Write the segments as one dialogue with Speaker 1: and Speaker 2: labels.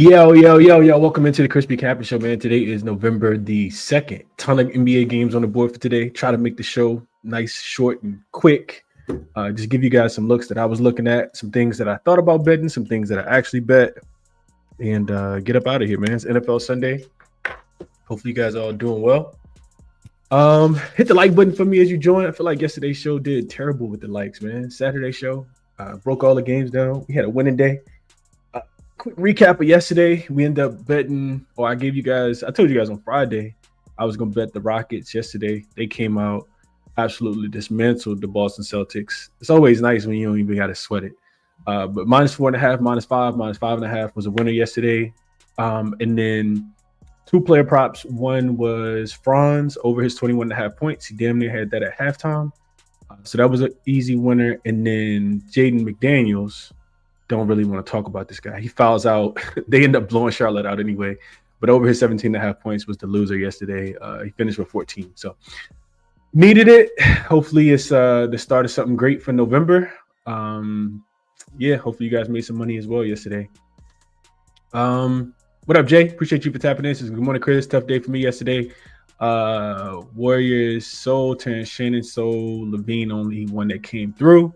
Speaker 1: Yo. Welcome into the ChrisBeCappinn Show, man. Today is November the 2nd. Ton of NBA games on the board for today. Try to make the show nice, short, and quick. Just give you guys some looks that I was looking at, some things that I thought about betting, some things that I actually bet, and get up out of here, man. It's NFL Sunday. Hopefully you guys are all doing well. Hit the like button for me as you join. I feel like yesterday's show did terrible with the likes, man. Saturday show broke all the games down. We had a winning day. Quick recap of yesterday. We ended up betting, or I told you guys on Friday, I was going to bet the Rockets yesterday. They came out, absolutely dismantled the Boston Celtics. It's always nice when you don't even got to sweat it. But -4.5, -5, -5.5 was a winner yesterday. And then 2 player props. One was Franz over his 21.5 points. He damn near had that at halftime. So that was an easy winner. And then Jaden McDaniels. Don't really want to talk about this guy. He fouls out. They end up blowing Charlotte out anyway. But over his 17.5 points was the loser yesterday. He finished with 14. So needed it. Hopefully it's the start of something great for November. Hopefully you guys made some money as well yesterday. What up, Jay? Appreciate you for tapping in. Good morning, Chris. Tough day for me yesterday. Warriors, Soul, Terrence Shannon, Soul, Levine, only one that came through.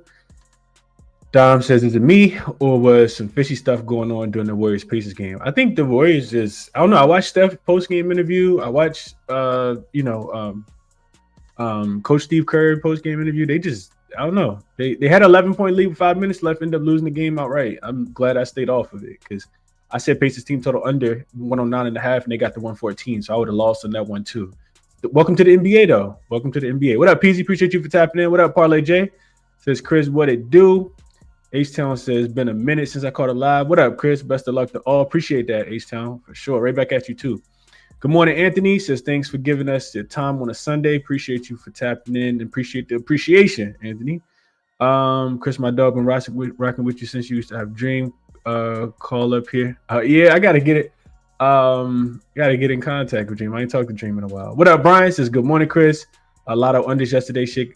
Speaker 1: Dom says, is it me or was some fishy stuff going on during the Warriors-Pacers game? I think the Warriors I don't know. I watched Steph's post-game interview. I watched, Coach Steve Kerr post-game interview. They just, I don't know. They had an 11-point lead with 5 minutes left, ended up losing the game outright. I'm glad I stayed off of it because I said Pacers team total under 109.5, and they got the 114, so I would have lost on that one too. Welcome to the NBA, though. Welcome to the NBA. What up, PZ? Appreciate you for tapping in. What up, Parlay J? Says, Chris, what it do? H-Town says, been a minute since I caught it live. What up, Chris? Best of luck to all. Appreciate that, H-Town, for sure. Right back at you, too. Good morning, Anthony. Says, thanks for giving us your time on a Sunday. Appreciate you for tapping in and appreciate the appreciation, Anthony. Chris, my dog, been rocking with you since you used to have Dream call up here. I got to get it. Got to get in contact with Dream. I ain't talked to Dream in a while. What up, Brian? Says, good morning, Chris. A lot of unders yesterday. Shaking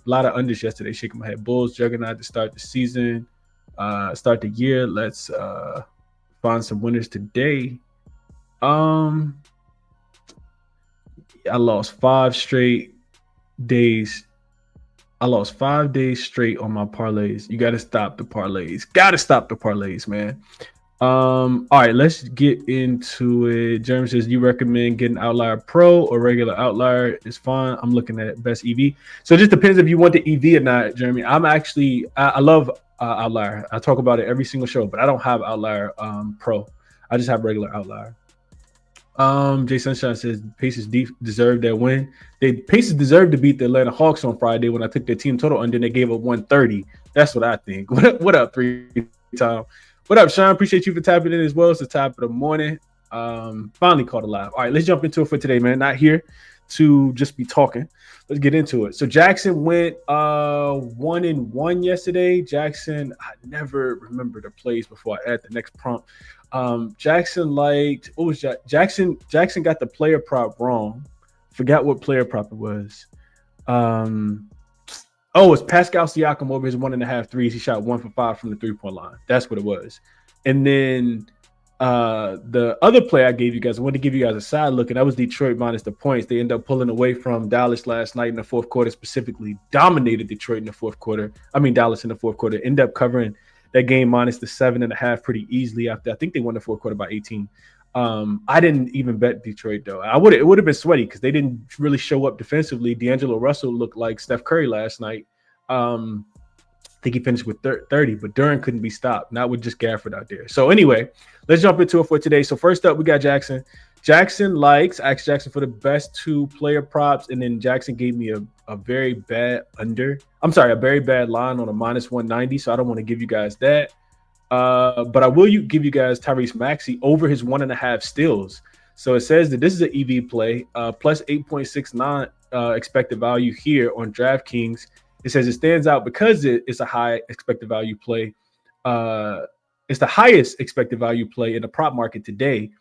Speaker 1: my head. Bulls, juggernaut to start the season. Start the year. Let's find some winners today. I lost 5 straight days. I lost 5 days straight on my parlays. You got to stop the parlays. Man. All right, let's get into it. Jeremy says, you recommend getting Outlier Pro or regular Outlier? It's fine. I'm looking at best EV. So it just depends if you want the EV or not, Jeremy. I love Outlier. I talk about it every single show, but I don't have Outlier Pro. I just have regular Outlier. Jay Sunshine says Pacers deserved that win. Pacers deserved to beat the Atlanta Hawks on Friday when I took their team total under and they gave up 130. That's what I think. What up, 3-time? What up, Sean? Appreciate you for tapping in as well. It's the top of the morning. Finally caught it live. All right, let's jump into it for today, man. Not here to just be talking. Let's get into it. So jaXon went 1-1 yesterday. jaXon, I never remember the plays before I add the next prompt. jaXon jaXon got the player prop wrong. Forgot what player prop it was. It's Pascal Siakam over his 1.5 threes. He shot 1 for 5 from the 3-point line. That's what it was. And then the other play I gave you guys, I wanted to give you guys a side look, and that was Detroit minus the points. They ended up pulling away from Dallas last night in the fourth quarter, specifically dominated Detroit in the fourth quarter. Dallas in the fourth quarter. Ended up covering that game minus the 7.5 pretty easily after I think they won the fourth quarter by 18. I didn't even bet Detroit, though. It would have been sweaty because they didn't really show up defensively. D'Angelo Russell looked like Steph Curry last night. I think he finished with 30, but Duran couldn't be stopped, not with just Gafford out there. So anyway, let's jump into it for today. So first up, we got jaXon. I asked jaXon for the best 2 player props, and then jaXon gave me a very bad a very bad line on a -190, so I don't want to give you guys that. But I will give you guys Tyrese Maxey over his 1.5 steals. So it says that this is an EV play, plus 8.69 expected value here on DraftKings. It says it stands out because it's a high expected value play. It's the highest expected value play in the prop market today.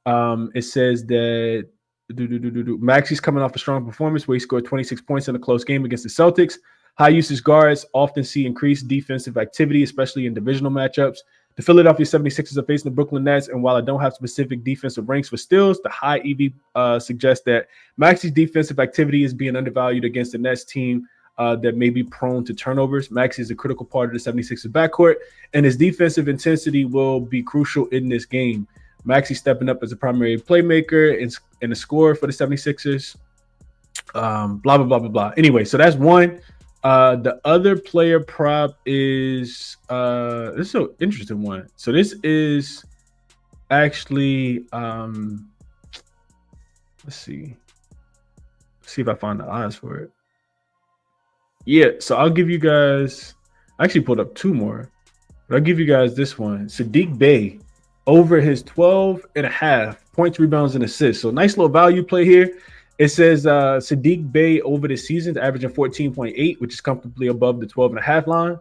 Speaker 1: It says that Maxey's coming off a strong performance where he scored 26 points in a close game against the Celtics. High usage guards often see increased defensive activity, especially in divisional matchups. The Philadelphia 76ers are facing the Brooklyn Nets, and while I don't have specific defensive ranks for steals, the high EV suggests that Maxi's defensive activity is being undervalued against the Nets team that may be prone to turnovers. Maxi is a critical part of the 76ers backcourt, and his defensive intensity will be crucial in this game. Maxi stepping up as a primary playmaker and a scorer for the 76ers. Blah, blah, blah, blah, blah. Anyway, so that's one. The other player prop is this is an interesting one. So this is actually let's see if I find the odds for it. Yeah, so I'll give you guys, I actually pulled up two more, but I'll give you guys this one. Saddiq Bey over his 12.5 points, rebounds, and assists. So nice little value play here. It says Saddiq Bey over the season averaging 14.8, which is comfortably above the 12.5 line.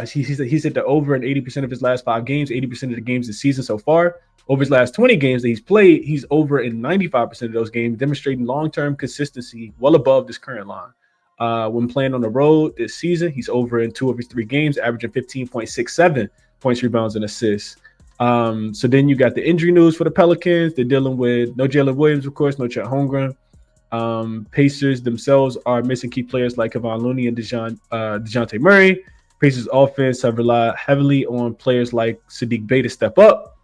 Speaker 1: He's hit the over in 80% of his last 5 games, 80% of the games this season so far. Over his last 20 games that he's played, he's over in 95% of those games, demonstrating long-term consistency well above this current line. When playing on the road this season, he's over in 2 of his 3 games, averaging 15.67 points, rebounds, and assists. So then you got the injury news for the Pelicans. They're dealing with no Jalen Williams, of course, no Chet Holmgren. Pacers themselves are missing key players like Kevon Looney and DeJounte Murray. Pacers offense have relied heavily on players like Saddiq Bey to step up.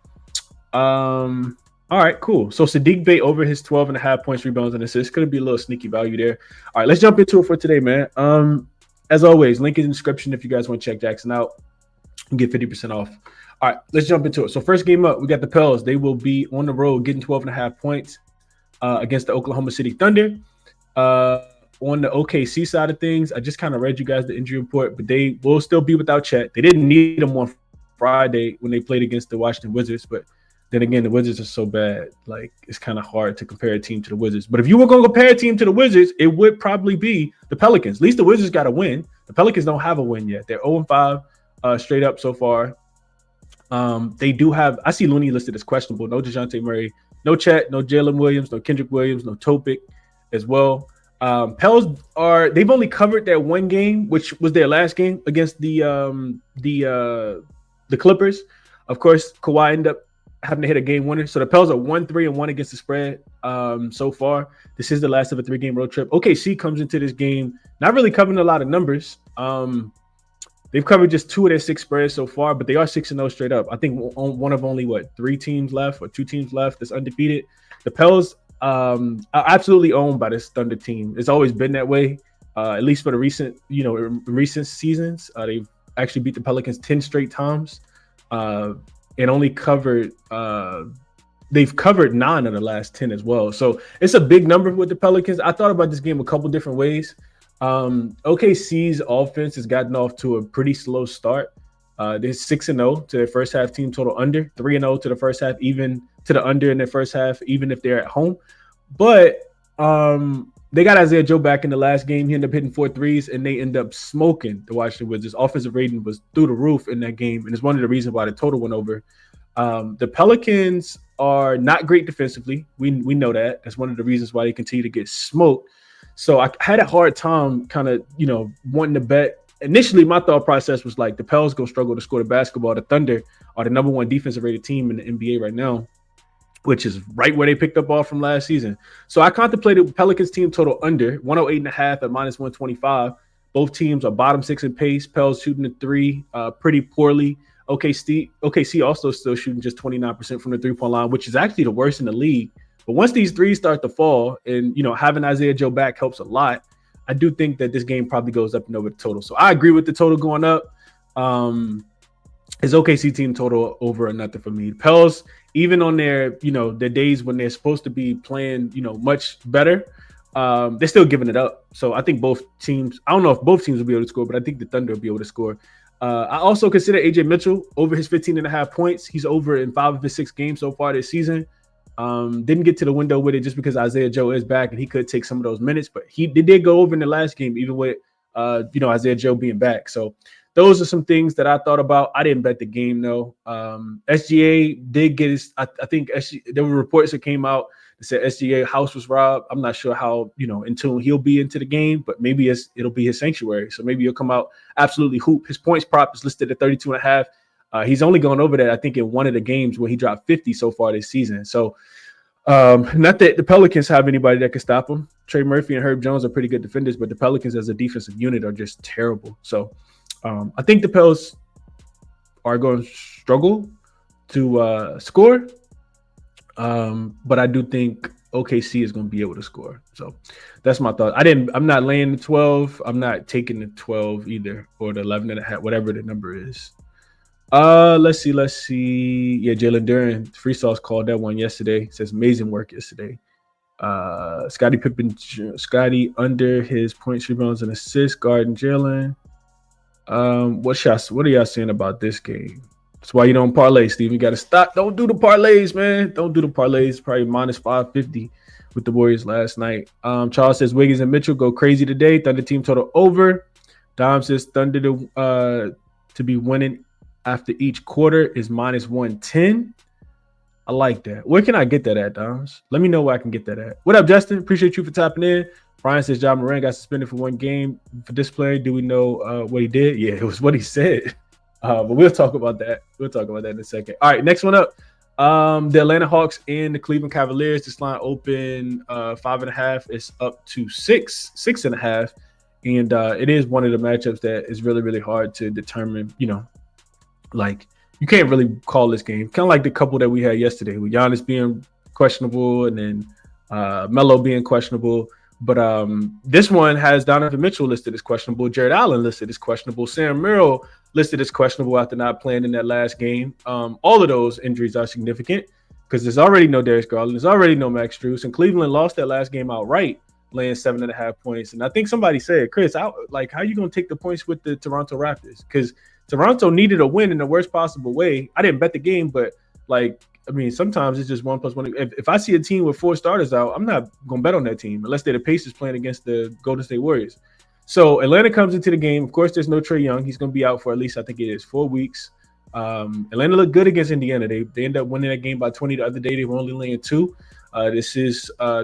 Speaker 1: All right, cool. So Saddiq Bey over his 12.5 points, rebounds, and assists. Could be a little sneaky value there. All right, let's jump into it for today, man. As always, link in the description if you guys want to check jaXon out and get 50% off. All right, let's jump into it. So first game up, we got the Pels. They will be on the road getting 12.5 points against the Oklahoma City Thunder. On the OKC side of things, I just kind of read you guys the injury report, but they will still be without Chet. They didn't need him on Friday when they played against the Washington Wizards, but then again, the Wizards are so bad. Like, it's kind of hard to compare a team to the Wizards. But if you were going to compare a team to the Wizards, it would probably be the Pelicans. At least the Wizards got a win. The Pelicans don't have a win yet. They're 0-5 straight up so far. They do have – I see Looney listed as questionable. No DeJounte Murray. No Chet. No Jalen Williams. No Kendrick Williams. No Topic as well. Pels are – they've only covered that one game, which was their last game against the Clippers. Of course, Kawhi ended up having to hit a game winner. So the Pels are 1-3-1 against the spread so far. This is the last of a 3-game road trip. OKC comes into this game not really covering a lot of numbers. They've covered just 2 of their 6 spreads so far, but they are 6-0 straight up. I think one of only 3 teams left or 2 teams left that's undefeated. The Pels are absolutely owned by this Thunder team. It's always been that way, at least for the recent seasons. They've actually beat the Pelicans 10 straight times. And only covered they've covered 9 of the last 10 as well. So it's a big number with the Pelicans. I thought about this game a couple different ways. OKC's offense has gotten off to a pretty slow start. They're 6-0 to their first half team total under, 3-0 to the first half, even to the under in their first half, even if they're at home. But they got Isaiah Joe back in the last game. He ended up hitting 4 threes, and they end up smoking the Washington Wizards. Offensive rating was through the roof in that game, and it's one of the reasons why the total went over. The Pelicans are not great defensively. We know that. That's one of the reasons why they continue to get smoked. So I had a hard time kind of, wanting to bet. Initially, my thought process was like the Pels go struggle to score the basketball. The Thunder are the number 1 defensive rated team in the NBA right now, which is right where they picked up off from last season. So I contemplated Pelicans team total under 108.5 at -125. Both teams are bottom 6 in pace. Pels shooting the 3 pretty poorly. OKC also still shooting just 29% from the 3-point line, which is actually the worst in the league. But once these threes start to fall and, having Isaiah Joe back helps a lot, I do think that this game probably goes up and over the total. So I agree with the total going up. His OKC team total over or nothing for me. Pels, even on their, their days when they're supposed to be playing, much better, they're still giving it up. So I think both teams, I don't know if both teams will be able to score, but I think the Thunder will be able to score. I also consider AJ Mitchell over his 15.5 points. He's over in 5 of his 6 games so far this season. Didn't get to the window with it just because Isaiah Joe is back and he could take some of those minutes, but he did go over in the last game, even with, Isaiah Joe being back. So those are some things that I thought about. I didn't bet the game though. SGA did get his, I think there were reports that came out that said SGA house was robbed. I'm not sure how, in tune he'll be into the game, but maybe it'll be his sanctuary. So maybe he'll come out absolutely hoop. His points prop is listed at 32.5. He's only gone over that, I think, in one of the games where he dropped 50 so far this season. So not that the Pelicans have anybody that can stop him. Trey Murphy and Herb Jones are pretty good defenders, but the Pelicans as a defensive unit are just terrible. So I think the Pels are going to struggle to score. But I do think OKC is going to be able to score. So that's my thought. I'm not laying the 12. I'm not taking the 12 either, or the 11 and a half, whatever the number is. Let's see. Yeah, Jalen Duren, Free Sauce called that one yesterday. Says amazing work yesterday. Scotty under his points, rebounds, and assists, guarding Jalen. What are y'all saying about this game? That's why you don't parlay, Steve. You got to stop. Don't do the parlays, man. Don't do the parlays. Probably minus 550 with the Warriors last night. Charles says Wiggins and Mitchell go crazy today. Thunder team total over. Dom says Thunder to be winning after each quarter is minus 110. I like that. Where can I get that at, Doms? Let me know where I can get that at. What up, Justin? Appreciate you for tapping in. Brian says Ja Morant got suspended for one game for display. Do we know what he did? Yeah, it was what he said. But we'll talk about that. We'll talk about that in a second. All right, next one up. The Atlanta Hawks and the Cleveland Cavaliers. This line open 5.5. It's up to 6.5. And it is one of the matchups that is really, really hard to determine. Like, you can't really call this game. Kind of like the couple that we had yesterday with Giannis being questionable and then Melo being questionable. But this one has Donovan Mitchell listed as questionable, Jared Allen listed as questionable, Sam Merrill listed as questionable after not playing in that last game. All of those injuries are significant because there's already no Darius Garland, there's already no Max Strus, and Cleveland lost that last game outright, laying 7.5 points. And I think somebody said, Chris, how are you going to take the points with the Toronto Raptors? Because Toronto needed a win in the worst possible way. I didn't bet the game, but sometimes it's just 1 + 1. If I see a team with 4 starters out, I'm not going to bet on that team unless they're the Pacers playing against the Golden State Warriors. So Atlanta comes into the game. Of course, there's no Trae Young. He's going to be out for at least, I think it is 4 weeks. Atlanta looked good against Indiana. They ended up winning that game by 20 the other day. They were only laying 2.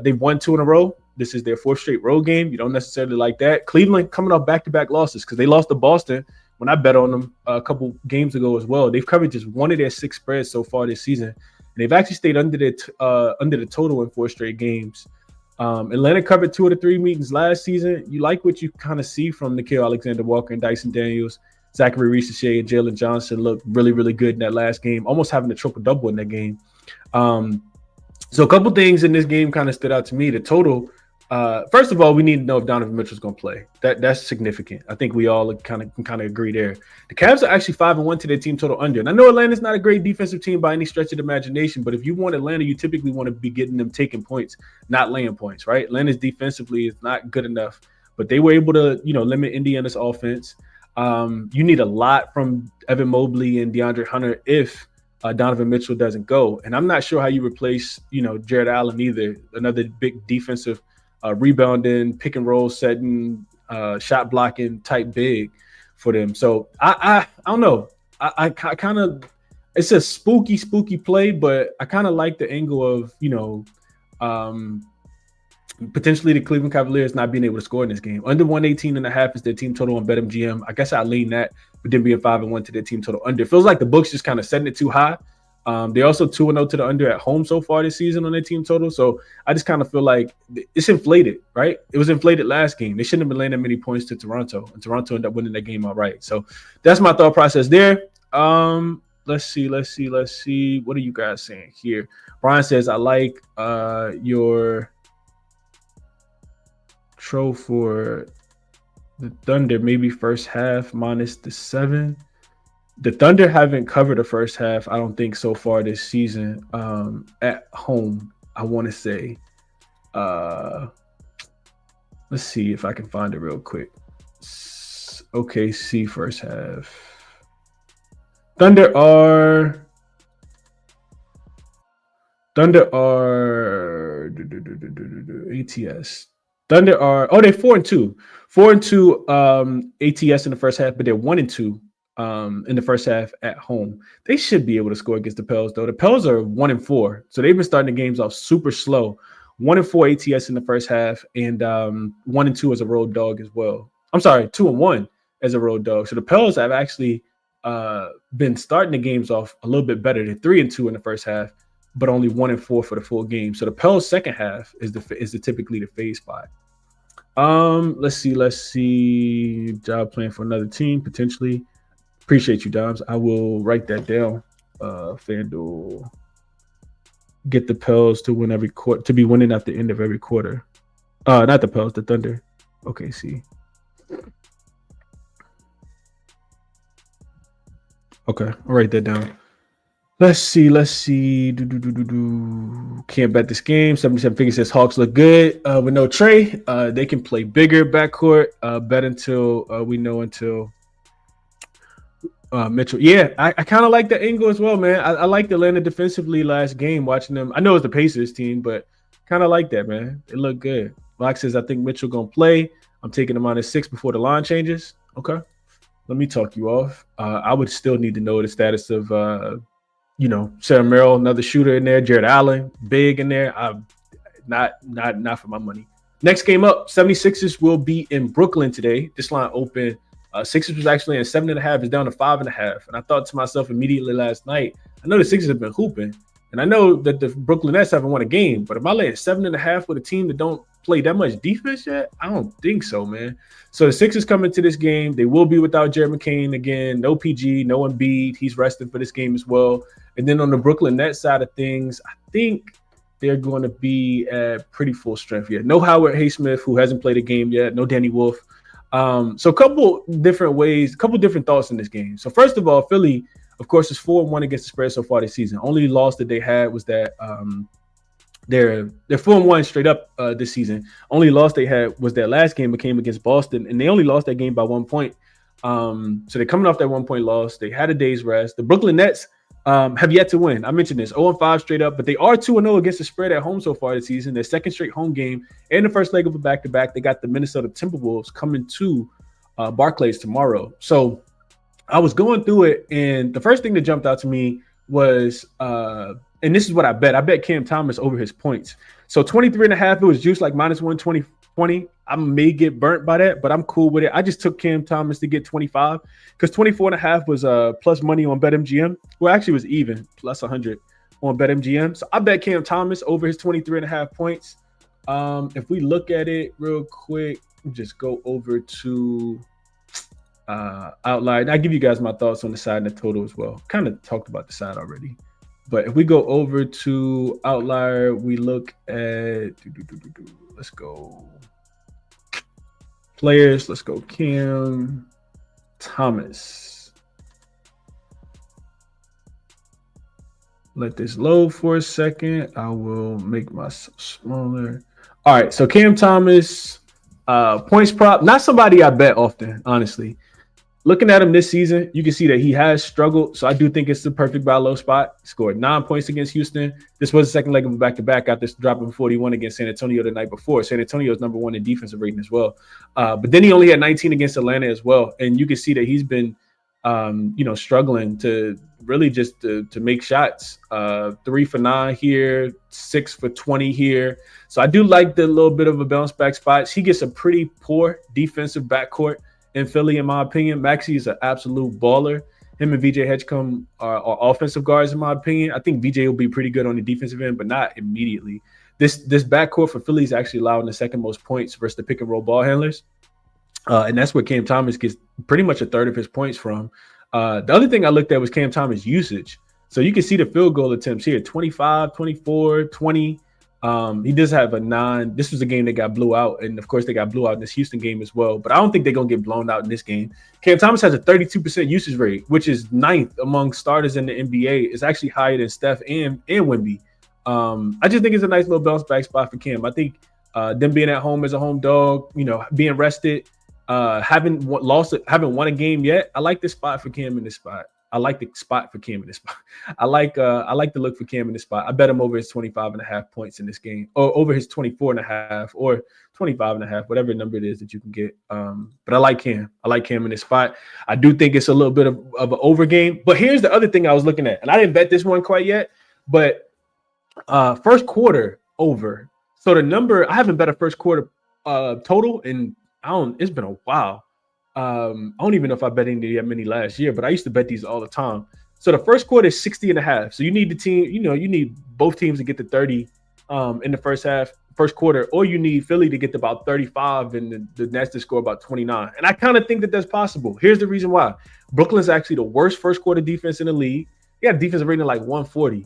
Speaker 1: They've won 2 in a row. This is their 4th straight road game. You don't necessarily like that. Cleveland coming off back-to-back losses because they lost to Boston when I bet on them a couple games ago as well. They've covered just one of their 6 spreads so far this season. And they've actually stayed under the total in 4 straight games. Atlanta covered 2 of the 3 meetings last season. You like what you kind of see from Nickeil Alexander-Walker and Dyson Daniels. Zachary Risache and Jalen Johnson looked really, really good in that last game, almost having a triple-double in that game. So a couple things in this game kind of stood out to me. The total, first of all, we need to know if Donovan Mitchell's going to play. That's significant. I think we all can kind of agree there. The Cavs are actually 5-1 to their team total under. And I know Atlanta's not a great defensive team by any stretch of the imagination, but if you want Atlanta, you typically want to be getting them taking points, not laying points, right? Atlanta's defensively is not good enough, but they were able to, limit Indiana's offense. You need a lot from Evan Mobley and DeAndre Hunter if Donovan Mitchell doesn't go. And I'm not sure how you replace, Jared Allen either, another big defensive rebounding, pick and roll setting, shot blocking type big for them. So I don't know. I kind of, it's a spooky play, but I kind of like the angle of, potentially the Cleveland Cavaliers not being able to score in this game. Under 118.5 is their team total on BetMGM. I guess I lean that, but then being 5-1 to their team total under. It feels like the books just kind of setting it too high. They're also 2-0 to the under at home so far this season on their team total. So I just kind of feel like it's inflated, right? It was inflated last game. They shouldn't have been laying that many points to Toronto, and Toronto ended up winning that game outright. So that's my thought process there. Let's see. What are you guys saying here? Brian says, I like your throw for the Thunder, maybe first half minus the 7. The Thunder haven't covered the first half, I don't think, so far this season at home, I want to say. Let's see if I can find it real quick. OKC first half. Thunder are ATS. Thunder are they're 4-2. 4-2 ATS in the first half, but they're 1-2 in the first half at home. They should be able to score against the Pels, though. The Pels are 1-4, so they've been starting the games off super slow. 1-4 ATS in the first half, and 1-2 as a road dog as well. I'm sorry, 2-1 as a road dog. So the Pels have actually been starting the games off a little bit better. Than 3-2 in the first half, but only 1-4 for the full game. So the Pels second half is the typically the phase spot. Let's see. Job plan for another team potentially. Appreciate you, Doms. I will write that down. FanDuel, get the Pels to win every quarter, to be winning at the end of every quarter. Not the Pels, the Thunder. Okay, see. Okay, I'll write that down. Let's see. Can't bet this game. 77 figures says Hawks look good with no Trey. They can play bigger backcourt. Bet until we know until Mitchell. Yeah, I kind of like the angle as well, man. I like the Atlanta defensively last game watching them. I know it's the Pacers team, but kind of like that, man. It looked good. Black says, I think Mitchell going to play. I'm taking him -6 before the line changes. Okay. Let me talk you off. I would still need to know the status of Sarah Merrill, another shooter in there, Jared Allen, big in there. Not for my money. Next game up, 76ers will be in Brooklyn today. This line open. Sixers was actually in 7.5, is down to 5.5. And I thought to myself immediately last night, I know the Sixers have been hooping, and I know that the Brooklyn Nets haven't won a game, but am I laying 7.5 with a team that don't play that much defense yet? I don't think so, man. So the Sixers come into this game. They will be without Jared McCain again. No PG, no Embiid. He's resting for this game as well. And then on the Brooklyn Nets side of things, I think they're going to be at pretty full strength yet. No Howard Haysmith, who hasn't played a game yet. No Danny Wolf. So a couple different ways, a couple different thoughts in this game. So first of all, Philly, of course, is 4-1 against the spread so far this season. Only loss that they had was that they're 4-1 straight up this season. Only loss they had was that last game that came against Boston, and they only lost that game by 1 point. So they're coming off that 1 point loss. They had a day's rest. The Brooklyn Nets have yet to win. I mentioned this 0-5 straight up, but they are 2-0 against the spread at home so far this season. Their second straight home game and the first leg of a back-to-back. They got the Minnesota Timberwolves coming to Barclays tomorrow. So I was going through it, and the first thing that jumped out to me was, and this is what I bet. I bet Cam Thomas over his points. So 23.5, it was juiced like -120. I may get burnt by that, but I'm cool with it. I just took Cam Thomas to get 25 because 24.5 was plus money on BetMGM. Well, actually, it was even plus 100 on BetMGM. So I bet Cam Thomas over his 23.5 points. If we look at it real quick, just go over to Outlier. And I'll give you guys my thoughts on the side and the total as well. Kind of talked about the side already. But if we go over to Outlier, we look at let's go players. Let's go Cam Thomas. Let this load for a second. I will make myself smaller. All right, so Cam Thomas, points prop. Not somebody I bet often, honestly. Looking at him this season, you can see that he has struggled. So I do think it's the perfect buy low spot. He scored 9 points against Houston. This was the second leg of a back-to-back after dropping 41 against San Antonio the night before. San Antonio is number 1 in defensive rating as well. But then he only had 19 against Atlanta as well. And you can see that he's been, struggling to really just to make shots. 3 for 9 here, 6 for 20 here. So I do like the little bit of a bounce back spots. He gets a pretty poor defensive backcourt in Philly, in my opinion. Maxey is an absolute baller. Him and VJ Hedgecombe are offensive guards, in my opinion. I think VJ will be pretty good on the defensive end, but not immediately. This backcourt for Philly is actually allowing the second most points versus the pick and roll ball handlers. And that's where Cam Thomas gets pretty much a third of his points from. The other thing I looked at was Cam Thomas' usage. So you can see the field goal attempts here, 25, 24, 20. He does have a 9. This was a game that got blew out, and of course they got blew out in this Houston game as well. But I don't think they're gonna get blown out in this game. Cam Thomas has a 32% usage rate, which is 9th among starters in the NBA. It's actually higher than Steph and Wemby. I just think it's a nice little bounce back spot for Cam. I think them being at home as a home dog, being rested, haven't won a game yet. I like this spot for Cam in this spot. I like the spot for Cam in this spot. I like the look for Cam in this spot. I bet him over his 25.5 points in this game, or over his 24.5 or 25.5, whatever number it is that you can get. But I like Cam. I like Cam in this spot. I do think it's a little bit of an over game. But here's the other thing I was looking at, and I didn't bet this one quite yet, but first quarter over. So the number, I haven't bet a first quarter total, and it's been a while. I don't even know if I bet any that many last year, but I used to bet these all the time. So the first quarter is 60.5. So you need the team, you need both teams to get to 30 in the first quarter, or you need Philly to get to about 35 and the Nets to score about 29. And I kind of think that that's possible. Here's the reason why. Brooklyn's actually the worst first quarter defense in the league. They got a defensive rating like 140.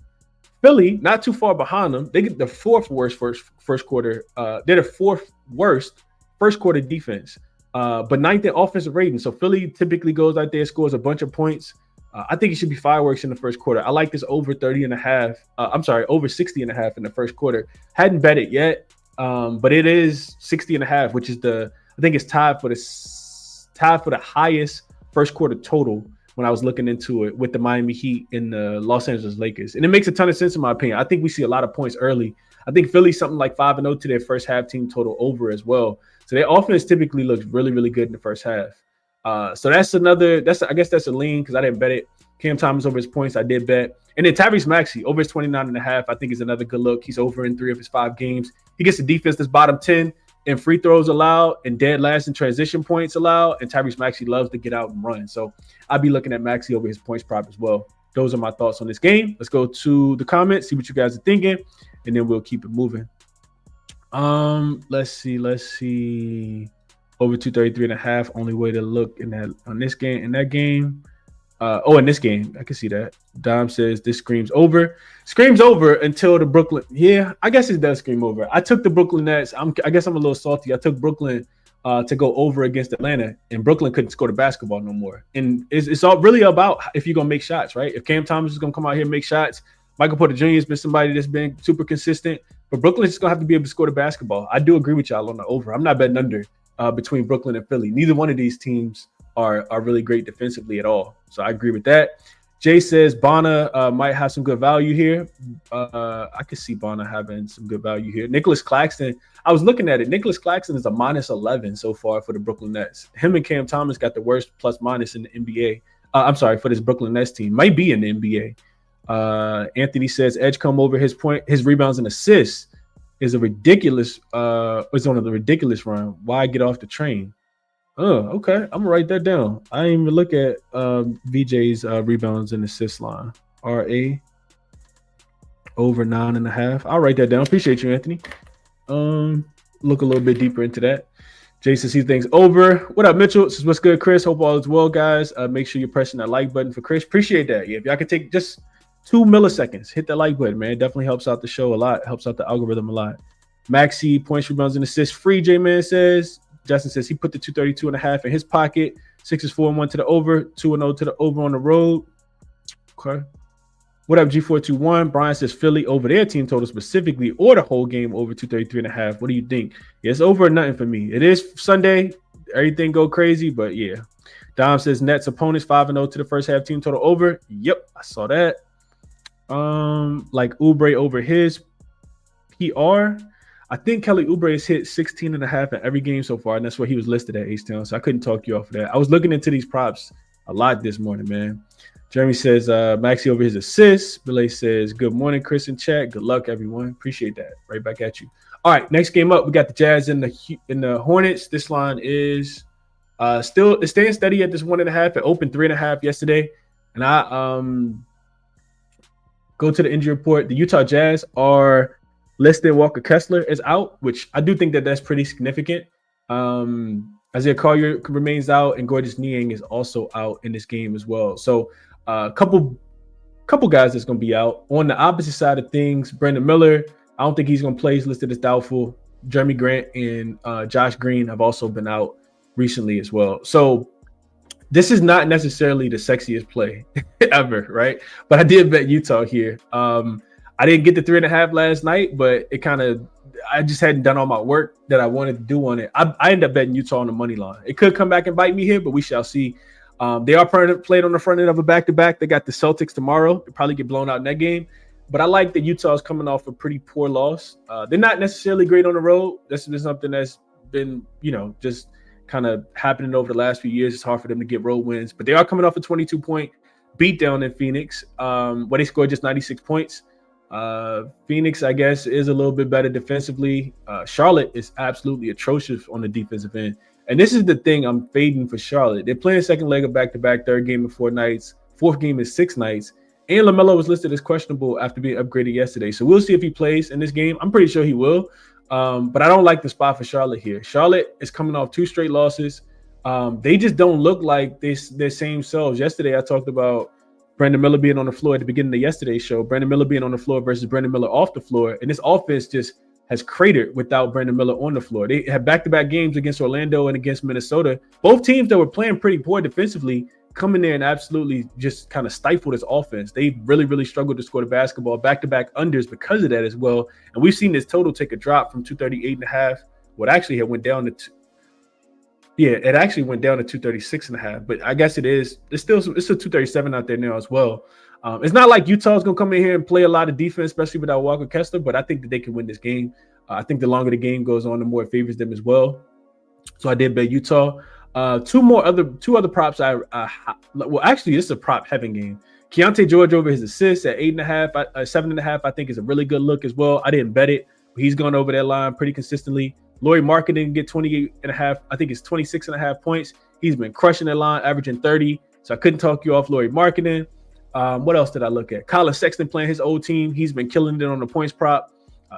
Speaker 1: Philly, not too far behind them, they get the fourth worst first quarter. They're the fourth worst first quarter defense, but ninth in offensive rating. So Philly typically goes out there, scores a bunch of points. I think it should be fireworks in the first quarter. I like this over 30.5. Over 60.5 in the first quarter. Hadn't bet it yet, but it is 60.5, which is I think it's tied for the highest first quarter total when I was looking into it with the Miami Heat and the Los Angeles Lakers. And it makes a ton of sense in my opinion. I think we see a lot of points early. I think Philly's something like 5-0 to their first half team total over as well. So their offense typically looks really, really good in the first half. So I guess that's a lean because I didn't bet it. Cam Thomas over his points, I did bet. And then Tyrese Maxey over his 29.5, I think is another good look. He's over in 3 of his 5 games. He gets the defense that's bottom 10 and free throws allowed and dead last and transition points allowed. And Tyrese Maxey loves to get out and run. So I'd be looking at Maxey over his points prop as well. Those are my thoughts on this game. Let's go to the comments, see what you guys are thinking, and then we'll keep it moving. Let's see. Over 233.5. Only way to look in that game. In this game, I can see that. Dom says this screams over. Screams over until the Brooklyn. Yeah, I guess it does scream over. I took the Brooklyn Nets. I guess I'm a little salty. I took Brooklyn to go over against Atlanta, and Brooklyn couldn't score the basketball no more. And it's all really about if you're gonna make shots, right? If Cam Thomas is gonna come out here and make shots, Michael Porter Jr. has been somebody that's been super consistent, but Brooklyn's just gonna have to be able to score the basketball. I do agree with y'all on the over. I'm not betting under between Brooklyn and Philly. Neither one of these teams are really great defensively at all. So I agree with that. Jay says Bonner might have some good value here. I could see Bonner having some good value here. Nicholas Claxton, I was looking at it. Nicholas Claxton is a -11 so far for the Brooklyn Nets. Him and Cam Thomas got the worst plus minus in the NBA. For this Brooklyn Nets team. Might be in the NBA. Anthony says Edge come over his rebounds and assists is a ridiculous it's on a ridiculous run. Why get off the train? Oh, okay. I'm gonna write that down. I didn't even look at VJ's rebounds and assists line. RA over 9.5. I'll write that down. Appreciate you, Anthony. Look a little bit deeper into that. Jason he thinks over. What up, Mitchell? This is what's good, Chris. Hope all is well, guys. Make sure you're pressing that like button for Chris. Appreciate that. Yeah, if y'all could take just 2 milliseconds, hit that like button, man. It definitely helps out the show a lot. Helps out the algorithm a lot. Maxey points, rebounds, and assists free. J-Man says. Justin says he put the 232.5 in his pocket. 6 is 4-1 to the over, 2-0 to the over on the road. Okay. What up, G421? Brian says Philly over their team total specifically, or the whole game over 233.5. What do you think? Yeah, it's over or nothing for me. It is Sunday. Everything go crazy, but yeah. Dom says Nets opponents 5-0 to the first half team total over. Yep, I saw that. Like Oubre over his PR. I think Kelly Oubre has hit 16.5 in every game so far, and that's where he was listed at H-Town, so I couldn't talk you off of that. I was looking into these props a lot this morning, man. Jeremy says Maxey over his assists. Billy says good morning, Chris in chat. Good luck, everyone. Appreciate that. Right back at you. All right, next game up, we got the Jazz and the Hornets. This line is still staying steady at this 1.5. It opened 3.5 yesterday, and I go to the injury report. The Utah Jazz are listed. Walker Kessler is out, which I do think that's pretty significant. Isaiah Collier remains out, and Gorgeous Niang is also out in this game as well. So a couple guys that's going to be out. On the opposite side of things, Brandon Miller, I don't think he's going to play. He's listed as doubtful. Jeremy Grant and Josh Green have also been out recently as well. So this is not necessarily the sexiest play ever, right? But I did bet Utah here. I didn't get the 3.5 last night, but I just hadn't done all my work that I wanted to do on it. I ended up betting Utah on the money line. It could come back and bite me here, but we shall see. They are played on the front end of a back-to-back. They got the Celtics tomorrow. They'll probably get blown out in that game. But I like that Utah's coming off a pretty poor loss. They're not necessarily great on the road. This is something that's been, just kind of happening over the last few years. It's hard for them to get road wins. But they are coming off a 22-point beatdown in Phoenix, where they scored just 96 points. Phoenix, I guess, is a little bit better defensively. Charlotte is absolutely atrocious on the defensive end. And this is the thing I'm fading for Charlotte. They're playing second leg of back-to-back, third game in 4 nights, fourth game in 6 nights. And LaMelo was listed as questionable after being upgraded yesterday. So we'll see if he plays in this game. I'm pretty sure he will. But I don't like the spot for Charlotte here. Charlotte is coming off 2 straight losses. They just don't look like their same selves. Yesterday, I talked about Brandon Miller being on the floor at the beginning of yesterday's show. Brandon Miller being on the floor versus Brandon Miller off the floor. And this offense just has cratered without Brandon Miller on the floor. They have back-to-back games against Orlando and against Minnesota. Both teams that were playing pretty poor defensively come in there and absolutely just kind of stifle this offense. They really, really struggled to score the basketball, back-to-back unders because of that as well. And we've seen this total take a drop from 238.5. What actually had went down to it actually went down to 236.5. But I guess it's still a 237 out there now as well. It's not like Utah's going to come in here and play a lot of defense, especially without Walker Kessler, but I think that they can win this game. I think the longer the game goes on, the more it favors them as well. So I did bet Utah. Two other props. Well, actually, this is a prop heaven game. Keontae George over his assists at 8.5, 7.5. I think is a really good look as well. I didn't bet it, but he's gone over that line pretty consistently. Lauri Markkanen didn't get 28.5. I think it's 26.5 points. He's been crushing that line, averaging 30. So I couldn't talk you off Lauri Markkanen. What else did I look at? Colin Sexton playing his old team. He's been killing it on the points prop.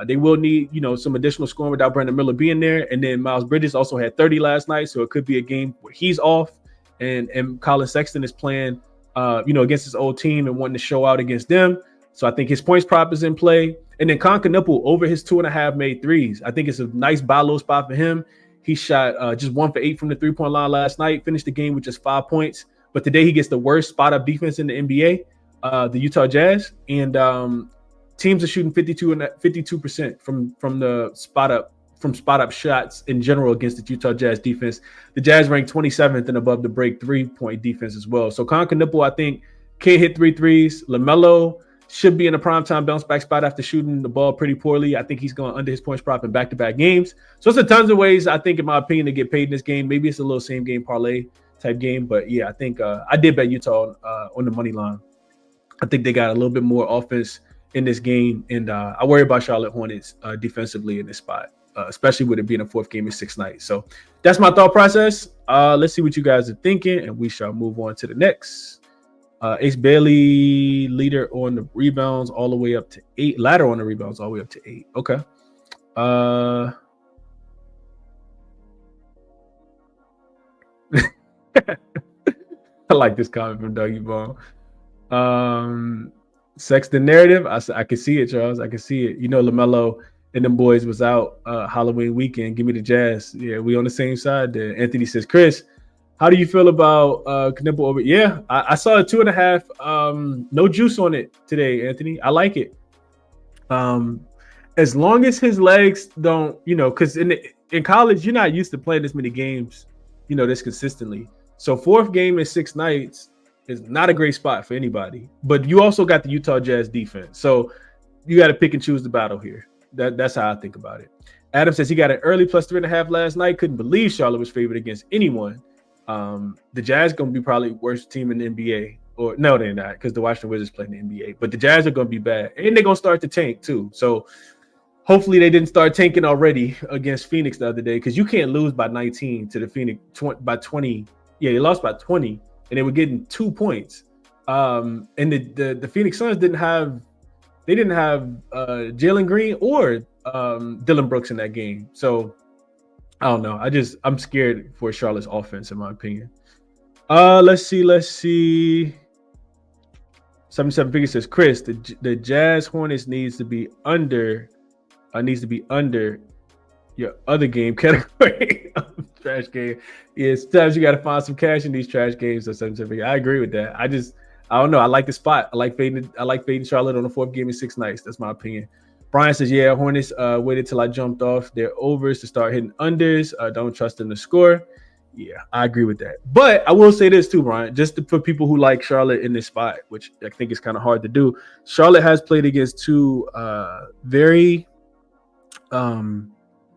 Speaker 1: They will need, some additional scoring without Brandon Miller being there. And then Miles Bridges also had 30 last night, so it could be a game where he's off. And Colin Sexton is playing, against his old team and wanting to show out against them. So I think his points prop is in play. And then Concanipple over his 2.5 made threes. I think it's a nice buy low spot for him. He shot just 1 for 8 from the 3-point line last night, finished the game with just 5 points. But today he gets the worst spot up defense in the NBA, the Utah Jazz. And teams are shooting 52% from the spot up shots in general against the Utah Jazz defense. The Jazz ranked 27th and above the break 3-point defense as well. So Concanipple, I think, can't hit 3 threes. LaMelo should be in a primetime bounce back spot after shooting the ball pretty poorly. I think he's going under his points prop in back-to-back games. So it's a tons of ways, I think, in my opinion, to get paid in this game. Maybe it's a little same game parlay type game. But yeah, I think I did bet Utah on the money line. I think they got a little bit more offense in this game. And I worry about Charlotte Hornets defensively in this spot, especially with it being a 4th game in 6 nights. So that's my thought process. Let's see what you guys are thinking, and we shall move on to the next. Ace Bailey, leader on the rebounds all the way up to 8. Ladder on the rebounds all the way up to 8. Okay. I like this comment from Dougie Bone. Sexton narrative. I can see it, Charles. I can see it. LaMelo and them boys was out Halloween weekend. Give me the Jazz. Yeah, we on the same side there. Anthony says, Chris, how do you feel about Knipple over? Yeah, I saw a 2.5. No juice on it today, Anthony. I like it. As long as his legs don't, because in college, you're not used to playing this many games, this consistently. So 4th game in 6 nights is not a great spot for anybody. But you also got the Utah Jazz defense. So you got to pick and choose the battle here. That's how I think about it. Adam says he got an early plus 3.5 last night. Couldn't believe Charlotte was favored against anyone. The Jazz going to be probably worst team in the NBA. Or no, they're not, because the Washington Wizards play in the NBA. But the Jazz are going to be bad. And they're going to start to tank too. So hopefully they didn't start tanking already against Phoenix the other day, because you can't lose by 19 to the Phoenix by 20. Yeah, they lost by 20, and they were getting 2 points. And the Phoenix Suns didn't have Jalen Green or Dylan Brooks in that game. So I don't know. I'm scared for Charlotte's offense, in my opinion. Let's see. 77 Figure says, Chris, the Jazz Hornets needs to be under your other game category. Trash game. Yeah, sometimes you got to find some cash in these trash games. So 77 Figure. I agree with that. I don't know. I like the spot. I like fading Charlotte on the 4th game in 6 nights. That's my opinion. Brian says, yeah, Hornets waited till I jumped off their overs to start hitting unders. Don't trust them to score. Yeah, I agree with that. But I will say this too, Brian, for people who like Charlotte in this spot, which I think is kind of hard to do. Charlotte has played against 2 very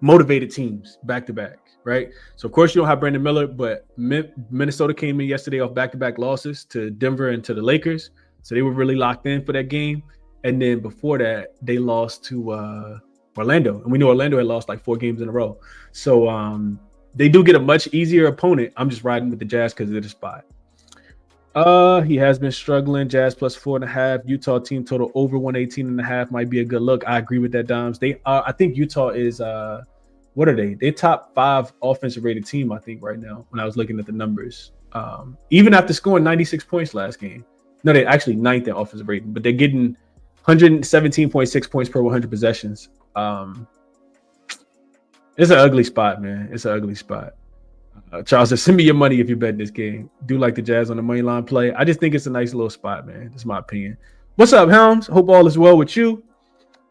Speaker 1: motivated teams back-to-back, right? So, of course, you don't have Brandon Miller, but Minnesota came in yesterday off back-to-back losses to Denver and to the Lakers. So they were really locked in for that game. And then before that, they lost to Orlando. And we know Orlando had lost like 4 games in a row. So They do get a much easier opponent. I'm just riding with the Jazz because of the spot. He has been struggling. Jazz plus 4.5. Utah team total over 118.5 might be a good look. I agree with that, Doms. They I think Utah is what are they? They're top 5 offensive rated team, I think, right now, when I was looking at the numbers. Even after scoring 96 points last game. No, they're actually 9th in offensive rating, but they're getting 117.6 points per 100 possessions. It's an ugly spot, man. It's an ugly spot. Charles says, send me your money if you bet this game. Do like the Jazz on the money line play. I just think it's a nice little spot, man. That's my opinion. What's up, Helms? Hope all is well with you.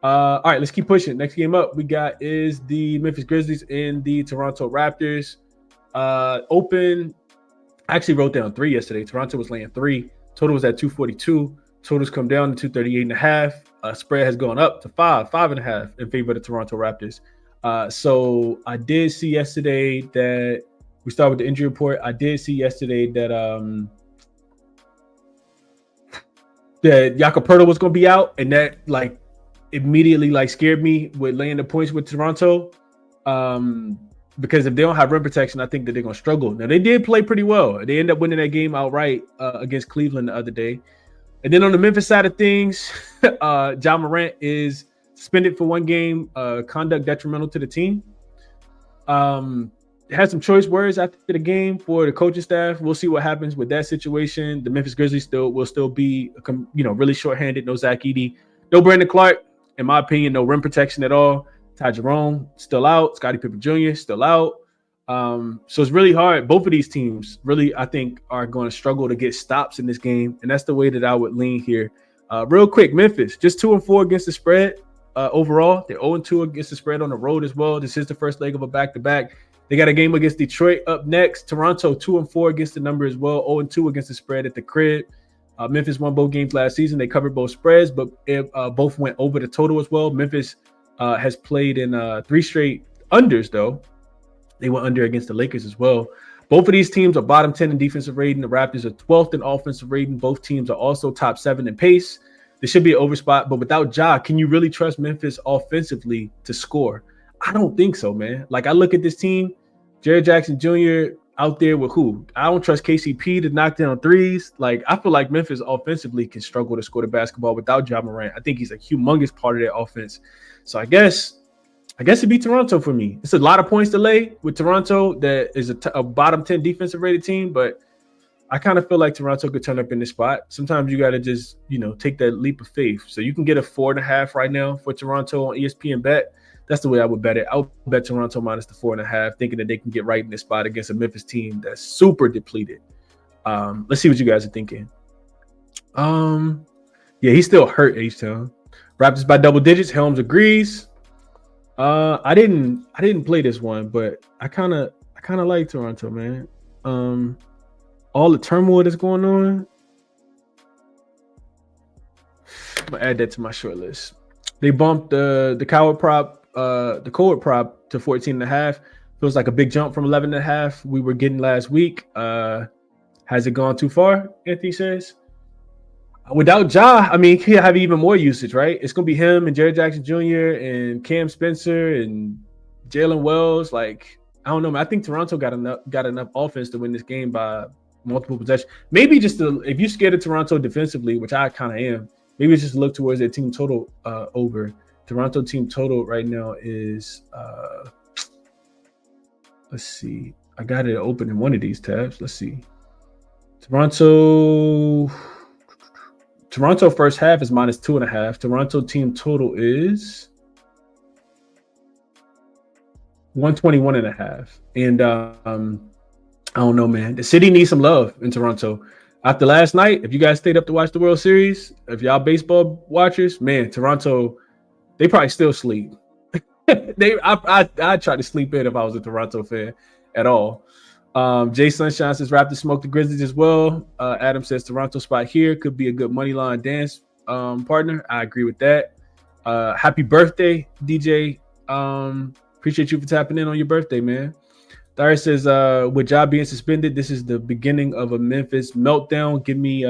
Speaker 1: All right, let's keep pushing. Next game up we got is the Memphis Grizzlies and the Toronto Raptors. Open. I actually wrote down 3 yesterday. Toronto was laying 3. Total was at 242. Totals come down to 238.5. Spread has gone up to 5.5 in favor of the Toronto Raptors. So I did see yesterday that we start with the injury report. I did see yesterday that that Jakob Poeltl was going to be out, and that like immediately like scared me with laying the points with Toronto. Because if they don't have rim protection, I think that they're going to struggle. Now, they did play pretty well. They ended up winning that game outright against Cleveland the other day. And then on the Memphis side of things, Ja Morant is suspended for 1 game, conduct detrimental to the team. Had some choice words after the game for the coaching staff. We'll see what happens with that situation. The Memphis Grizzlies will still be, really shorthanded. No Zach Edey, no Brandon Clark. In my opinion, no rim protection at all. Ty Jerome still out. Scottie Pippen Jr. still out. So it's really hard. Both of these teams really, I think, are going to struggle to get stops in this game, and that's the way that I would lean here. Real quick, Memphis just 2-4 against the spread overall. They're 0-2 against the spread on the road as well. This is the first leg of a back-to-back. They got a game against Detroit up next. Toronto 2-4 against the number as well. 0-2 against the spread at the crib. Memphis won both games last season. They covered both spreads, but both went over the total as well. Memphis has played in 3 straight unders, though. They went under against the Lakers as well. Both of these teams are bottom 10 in defensive rating. The Raptors are 12th in offensive rating. Both teams are also top 7 in pace. This should be an overspot, but without Ja, can you really trust Memphis offensively to score? I don't think so, man. Like, I look at this team, Jared Jackson Jr. out there with who? I don't trust KCP to knock down threes. Like, I feel like Memphis offensively can struggle to score the basketball without Ja Morant. I think he's a humongous part of their offense. So I guess it'd be Toronto for me. It's a lot of points to lay with Toronto that is a bottom 10 defensive rated team, but I kind of feel like Toronto could turn up in this spot. Sometimes you got to just, take that leap of faith. So you can get a 4.5 right now for Toronto on ESPN Bet. That's the way I would bet it. I would bet Toronto minus the 4.5, thinking that they can get right in this spot against a Memphis team that's super depleted. Let's see what you guys are thinking. Yeah, he's still hurt, H-Town. Raptors by double digits. Helms agrees. I didn't play this one, but I kind of like Toronto, man. All the turmoil that's going on. I'm gonna add that to my short list. They bumped the coward prop, the cohort prop to 14.5. Feels like a big jump from 11.5 we were getting last week. Has it gone too far? Anthony says. Without Ja, I mean, he'll have even more usage, right? It's gonna be him and Jared Jackson Jr. and Cam Spencer and Jalen Wells. Like, I don't know, man. I think Toronto got enough offense to win this game by multiple possessions. Maybe just if you're scared of Toronto defensively, which I kind of am, maybe just look towards their team total over. Toronto team total right now is let's see. I got it open in one of these tabs. Let's see. Toronto first half is minus 2.5. Toronto team total is 121.5. And I don't know, man. The city needs some love in Toronto. After last night, if you guys stayed up to watch the World Series, if y'all baseball watchers, man, Toronto, they probably still sleep. I try to sleep in if I was a Toronto fan at all. Jay Sunshine says Raptors smoke the Grizzlies as well. Adam says Toronto spot here could be a good money line dance partner. I agree with that. Happy birthday, DJ. Appreciate you for tapping in on your birthday, man. Darius says with Ja being suspended, this is the beginning of a Memphis meltdown. Give me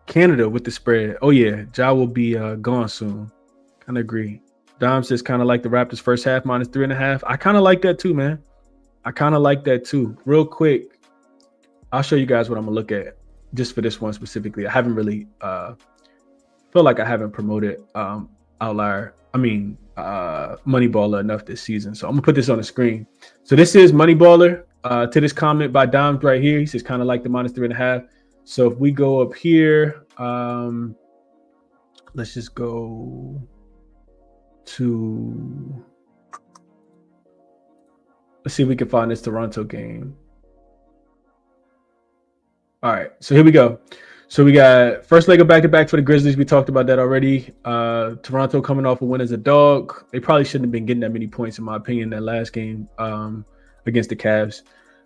Speaker 1: Canada with the spread. Oh yeah, Ja will be gone soon. Kind of agree. Dom says kind of like the Raptors first half -3.5. I kind of like that too, man. I kind of like that too. Real quick, I'll show you guys what I'm gonna look at just for this one specifically. I haven't really feel like I haven't promoted Moneyballer enough this season. So I'm gonna put this on the screen. So this is Moneyballer. To this comment by Dom right here, he says kind of like the -3.5. So if we go up here, let's just go to, let's see if we can find this Toronto game. All right, so here we go. So we got first leg of back-to-back for the Grizzlies. We talked about that already. Toronto coming off a win as a dog. They probably shouldn't have been getting that many points, in my opinion, that last game against the Cavs.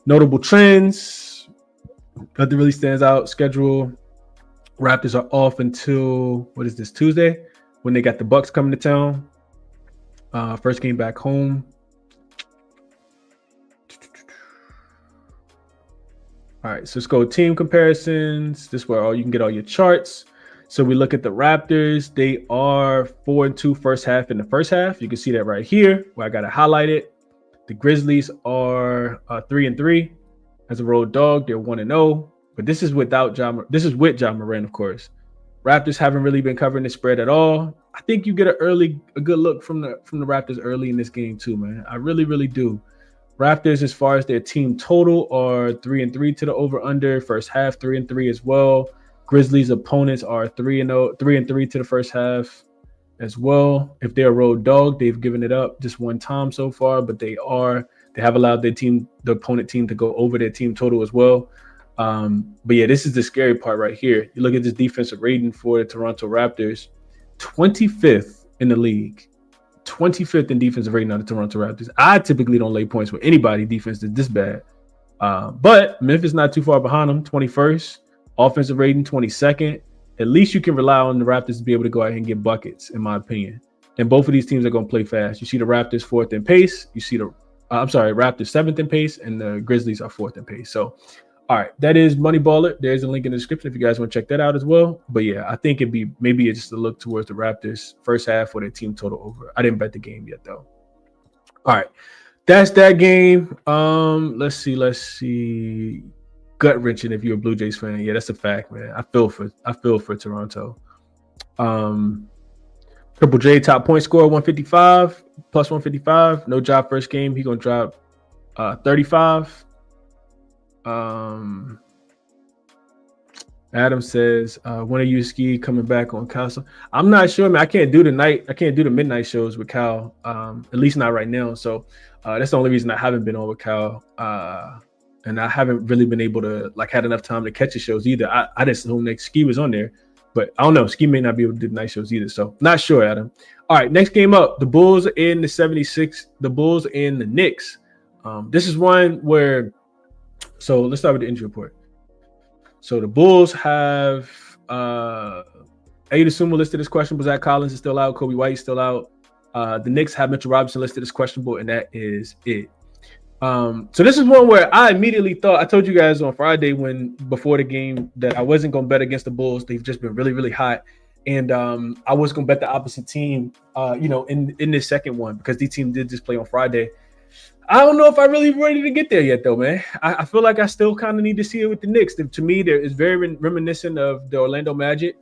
Speaker 1: Notable trends. Nothing really stands out. Schedule. Raptors are off until, what is this, Tuesday? When they got the Bucks coming to town. First game back home. All right, so let's go team comparisons. This is where you can get all your charts. So we look at the Raptors. They are 4-2 first half in the first half. You can see that right here where I got it highlighted. The Grizzlies are 3-3 as a road dog. They're 1-0, but this is without John. This is with John Moran, of course. Raptors haven't really been covering the spread at all. I think you get a good look from the Raptors early in this game too, man. I really, really do. Raptors, as far as their team total, are 3-3 to the over/under. First half, 3-3 as well. Grizzlies opponents are 3-3 to the first half as well. If they're a road dog, they've given it up just one time so far, but they have allowed the opponent team to go over their team total as well. But yeah, this is the scary part right here. You look at this defensive rating for the Toronto Raptors, 25th in the league. 25th in defensive rating on the Toronto Raptors. I typically don't lay points with anybody defense that's this bad. But Memphis not too far behind them, 21st. Offensive rating, 22nd. At least you can rely on the Raptors to be able to go out and get buckets, in my opinion. And both of these teams are going to play fast. You see the Raptors 4th in pace. You see Raptors 7th in pace, and the Grizzlies are 4th in pace. So, all right, that is Moneyballer. There's a link in the description if you guys want to check that out as well. But yeah, I think maybe it's just a look towards the Raptors first half or their team total over. I didn't bet the game yet though. All right, that's that game. Let's see. Gut wrenching if you're a Blue Jays fan. Yeah, that's a fact, man. I feel for Toronto. Triple J top point scorer 155 plus 155. No job first game. He gonna drop 35. Adam says, when are you ski coming back on Cal? I'm not sure, man. I can't do the midnight shows with Cal, at least not right now. So that's the only reason I haven't been on with Cal. And I haven't really been able to had enough time to catch the shows either. I just assumed that Ski was on there, but I don't know. Ski may not be able to do the night shows either. So not sure, Adam. All right, next game up, the Bulls in the 76, the Bulls and the Knicks. This is one where, so let's start with the injury report. So the Bulls have Aiden Sumo listed as questionable. Zach Collins is still out. Kobe White is still out. The Knicks have Mitchell Robinson listed as questionable, and that is it. So this is one where I immediately thought, I told you guys on Friday before the game that I wasn't going to bet against the Bulls. They've just been really, really hot. And I was going to bet the opposite team, in this second one, because the team did just play on Friday. I don't know if I'm really ready to get there yet, though, man. I feel like I still kind of need to see it with the Knicks. To me, it's very reminiscent of the Orlando Magic.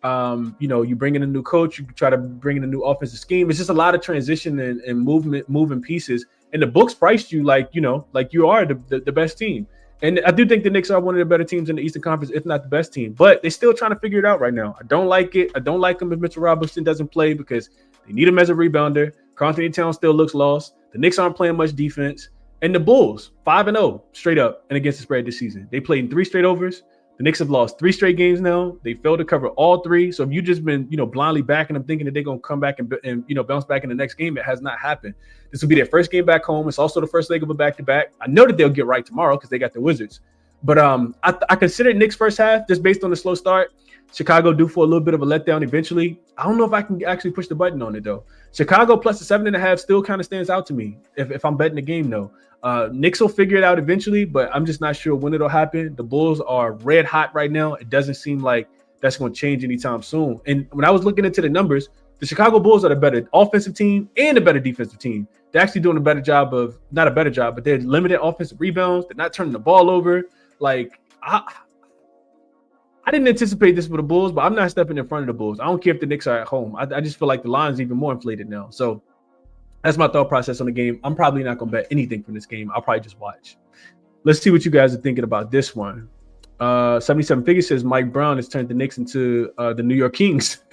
Speaker 1: You bring in a new coach, you try to bring in a new offensive scheme. It's just a lot of transition and moving pieces. And the books priced you like you are the best team. And I do think the Knicks are one of the better teams in the Eastern Conference, if not the best team. But they're still trying to figure it out right now. I don't like it. I don't like them if Mitchell Robinson doesn't play because they need him as a rebounder. Karl-Anthony Towns still looks lost. The Knicks aren't playing much defense. And the Bulls, 5-0 straight up and against the spread this season. They played in 3 straight overs. The Knicks have lost 3 straight games now. They failed to cover all 3. So if you've just been, blindly backing them, thinking that they're going to come back and bounce back in the next game, it has not happened. This will be their first game back home. It's also the first leg of a back-to-back. I know that they'll get right tomorrow because they got the Wizards. But I consider Knicks first half just based on the slow start. Chicago due for a little bit of a letdown eventually. I don't know if I can actually push the button on it, though. Chicago plus the 7.5 still kind of stands out to me if I'm betting the game, though. Knicks will figure it out eventually, but I'm just not sure when it'll happen. The Bulls are red hot right now. It doesn't seem like that's going to change anytime soon. And when I was looking into the numbers, The Chicago Bulls are the better offensive team and the better defensive team. They're actually doing a better job of, not a better job, but they're limited offensive rebounds. They're not turning the ball over. Like, I didn't anticipate this for the Bulls, but I'm not stepping in front of the Bulls. I don't care if the Knicks are at home. I just feel like the line's even more inflated now. So that's my thought process on the game. I'm probably not going to bet anything from this game. I'll probably just watch. Let's see what you guys are thinking about this one. 77 Figures says Mike Brown has turned the Knicks into the New York Kings.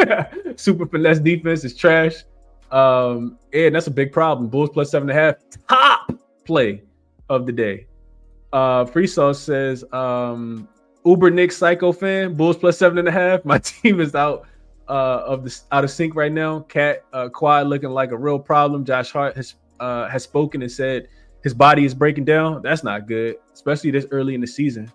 Speaker 1: Super finesse defense is trash. And that's a big problem. Bulls plus 7.5. Top play of the day. Free Sauce says Uber Knicks psycho fan. Bulls plus 7.5. My team is out of sync right now. Cat Quad looking like a real problem. Josh Hart has spoken and said his body is breaking down. That's not good, especially this early in the season.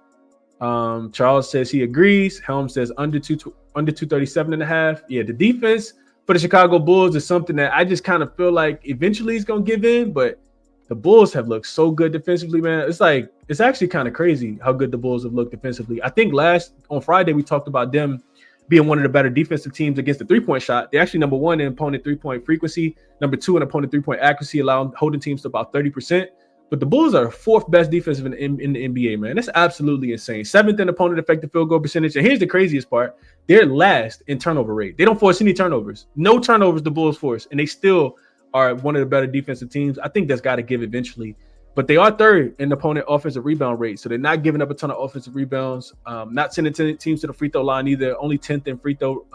Speaker 1: Charles says he agrees. Helm says under 237.5. Yeah, the defense for the Chicago Bulls is something that I just kind of feel like eventually he's gonna give in, but the Bulls have looked so good defensively, man. It's actually kind of crazy how good the Bulls have looked defensively. I think on Friday we talked about them being one of the better defensive teams against the three-point shot. They're actually number one in opponent three-point frequency, number two in opponent three-point accuracy, allowing holding teams to about 30%. But the Bulls are the fourth best defensive in the NBA, man. That's absolutely insane. Seventh in opponent effective field goal percentage. And here's the craziest part. They're last in turnover rate. They don't force any turnovers. No turnovers the Bulls force. And they still are one of the better defensive teams. I think that's got to give eventually. But they are third in opponent offensive rebound rate. So they're not giving up a ton of offensive rebounds. Not sending teams to the free throw line either. Only 10th in free throw.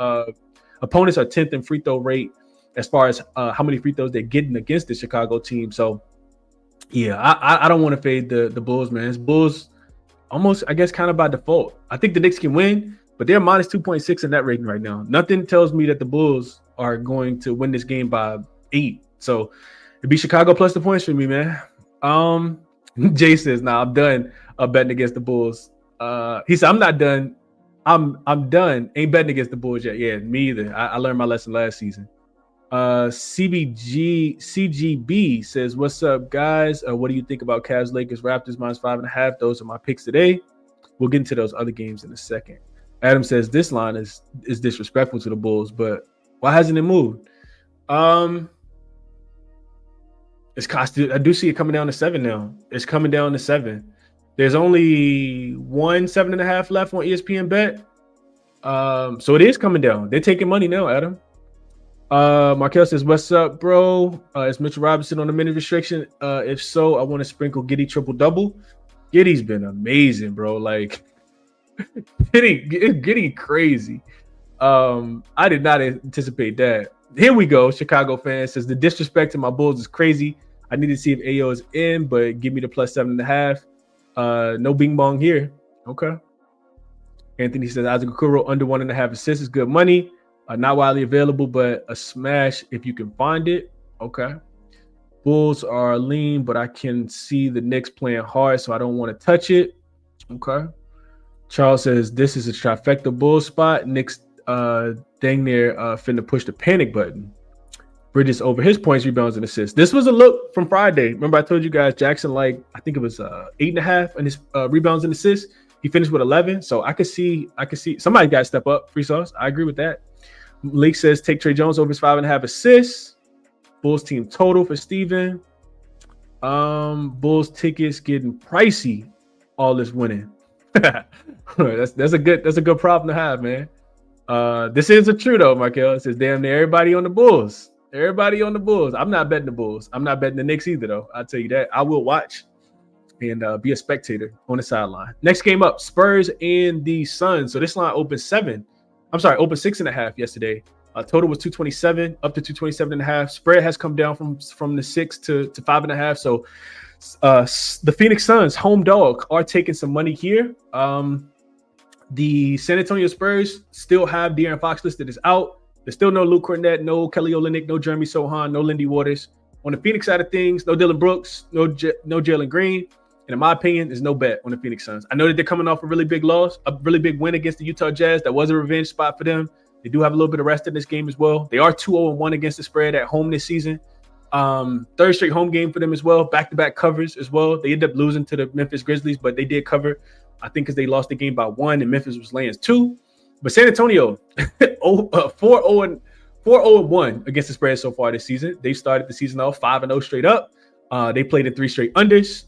Speaker 1: Opponents are 10th in free throw rate as far as how many free throws they're getting against the Chicago team. So, yeah, I don't want to fade the Bulls, man. It's Bulls almost, I guess, kind of by default. I think the Knicks can win, but they're minus 2.6 in that rating right now. Nothing tells me that the Bulls are going to win this game by 8. So it'd be Chicago plus the points for me, man. Jay says, nah, I'm done betting against the Bulls. He said, I'm not done. I'm done. Ain't betting against the Bulls yet. Yeah, me either. I learned my lesson last season. CGB says, what's up, guys? What do you think about Cavs, Lakers, Raptors minus 5.5? Those are my picks today. We'll get into those other games in a second. Adam says this line is disrespectful to the Bulls, but why hasn't it moved? It's cost. I do see it coming down to 7 now. It's coming down to 7. There's only 7.5 left on ESPN Bet. So it is coming down. They're taking money now, Adam. Markel says, what's up, bro? Is Mitchell Robinson on the minute restriction? If so, I want to sprinkle Giddey triple-double. Giddey's been amazing, bro. Like, Giddey crazy. I did not anticipate that. Here we go. Chicago fan says, the disrespect to my Bulls is crazy. I need to see if AO is in, but give me the plus 7.5. No bing bong here. Okay. Anthony says, Isaac Okoro under 1.5 assists is good money. Not widely available, but a smash if you can find it. Okay. Bulls are lean, but I can see the Knicks playing hard, so I don't want to touch it. Okay. Charles says this is a trifecta Bulls spot. Knicks dang near finna push the panic button. Bridges over his points, rebounds, and assists. This was a look from Friday. Remember I told you guys jaXon, I think it was 8.5 in his rebounds and assists. He finished with 11. So I could see somebody got to step up. Free sauce. I agree with that. Lake says take Trey Jones over his 5.5 assists. Bulls team total for Steven. Bulls tickets getting pricey. All this winning. that's a good problem to have, man. This isn't true though, Michael. It says damn near everybody on the Bulls. Everybody on the Bulls. I'm not betting the Bulls. I'm not betting the Knicks either, though. I'll tell you that. I will watch and be a spectator on the sideline. Next game up, Spurs and the Suns. So this line opened 6.5 yesterday. Total was 227, up to 227.5. Spread has come down from the 6 to 5.5. So the Phoenix Suns, home dog, are taking some money here. The San Antonio Spurs still have De'Aaron Fox listed as out. There's still no Luke Kornet, no Kelly Olynyk, no Jeremy Sohan, no Lindy Waters. On the Phoenix side of things, no Dylan Brooks, no Jalen Green. And in my opinion, there's no bet on the Phoenix Suns. I know that they're coming off a really big loss, a really big win against the Utah Jazz. That was a revenge spot for them. They do have a little bit of rest in this game as well. They are 2-0-1 against the spread at home this season. Third straight home game for them as well. Back-to-back covers as well. They ended up losing to the Memphis Grizzlies, but they did cover, I think, because they lost the game by 1 and Memphis was laying 2. But San Antonio, 4-0 4-0-1 against the spread so far this season. They started the season off 5-0 straight up. They played in 3 straight unders.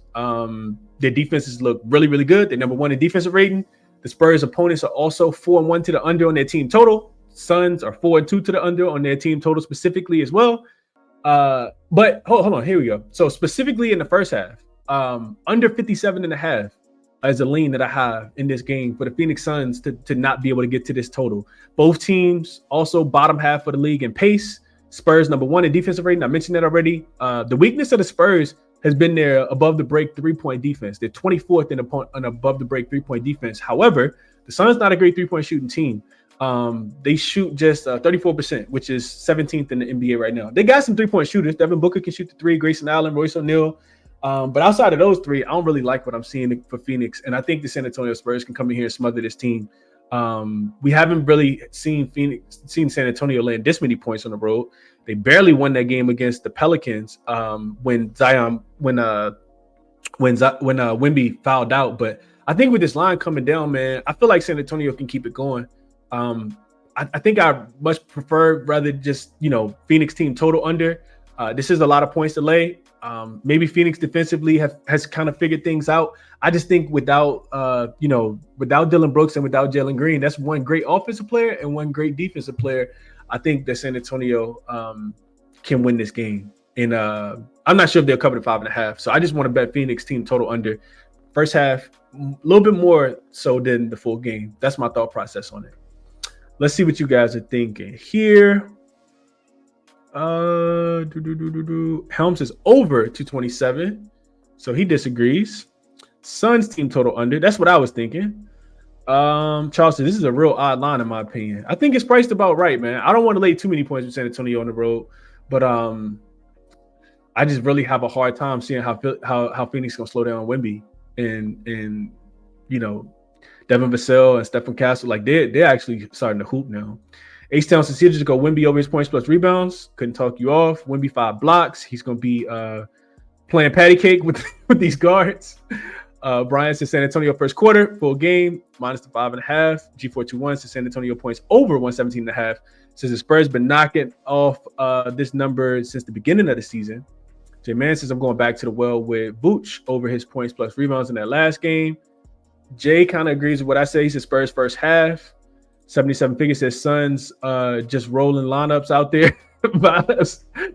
Speaker 1: Their defenses look really, really good. They're number 1 in defensive rating. The Spurs opponents are also 4-1 to the under on their team total. Suns are 4-2 to the under on their team total specifically as well. But hold on, here we go. So specifically in the first half, under 57.5 is a lean that I have in this game for the Phoenix Suns to not be able to get to this total. Both teams also bottom half of the league in pace. Spurs number 1 in defensive rating. I mentioned that already. The weakness of the Spurs has been their above the break 3-point defense. They're 24th in an above the break 3-point defense. However, the Suns not a great 3-point shooting team. They shoot just 34%, which is 17th in the NBA right now. They got some 3-point shooters. Devin Booker can shoot the 3, Grayson Allen, Royce O'Neal. But outside of those 3, I don't really like what I'm seeing for Phoenix. And I think the San Antonio Spurs can come in here and smother this team. We haven't really seen San Antonio land this many points on the road. They barely won that game against the Pelicans when Wemby fouled out. But I think with this line coming down, man, I feel like San Antonio can keep it going. I think I much prefer rather just, Phoenix team total under. This is a lot of points to lay. Maybe Phoenix defensively has kind of figured things out. I just think without Dillon Brooks and without Jalen Green, that's one great offensive player and one great defensive player. I think that San Antonio can win this game. And I'm not sure if they'll cover the 5.5. So I just want to bet Phoenix team total under. First half, a little bit more so than the full game. That's my thought process on it. Let's see what you guys are thinking here. Helms is over 227, so he disagrees. Suns team total under. That's what I was thinking. Charleston, this is a real odd line in my opinion. I think it's priced about right, man. I don't want to lay too many points with San Antonio on the road, but I just really have a hard time seeing how Phoenix gonna slow down Wemby and Devin Vassell and Stephen Castle. Like they're actually starting to hoop now. H-Town Cecile just go Wemby over his points plus rebounds. Couldn't talk you off. Wemby 5 blocks. He's going to be playing patty cake with these guards. Brian says San Antonio first quarter, full game, minus the 5.5. G421 says San Antonio points over 117.5. Says the Spurs been knocking off this number since the beginning of the season. J-Man says I'm going back to the well with Vooch over his points plus rebounds in that last game. Jay kind of agrees with what I say. He says Spurs first half. 77 figure says Suns just rolling lineups out there.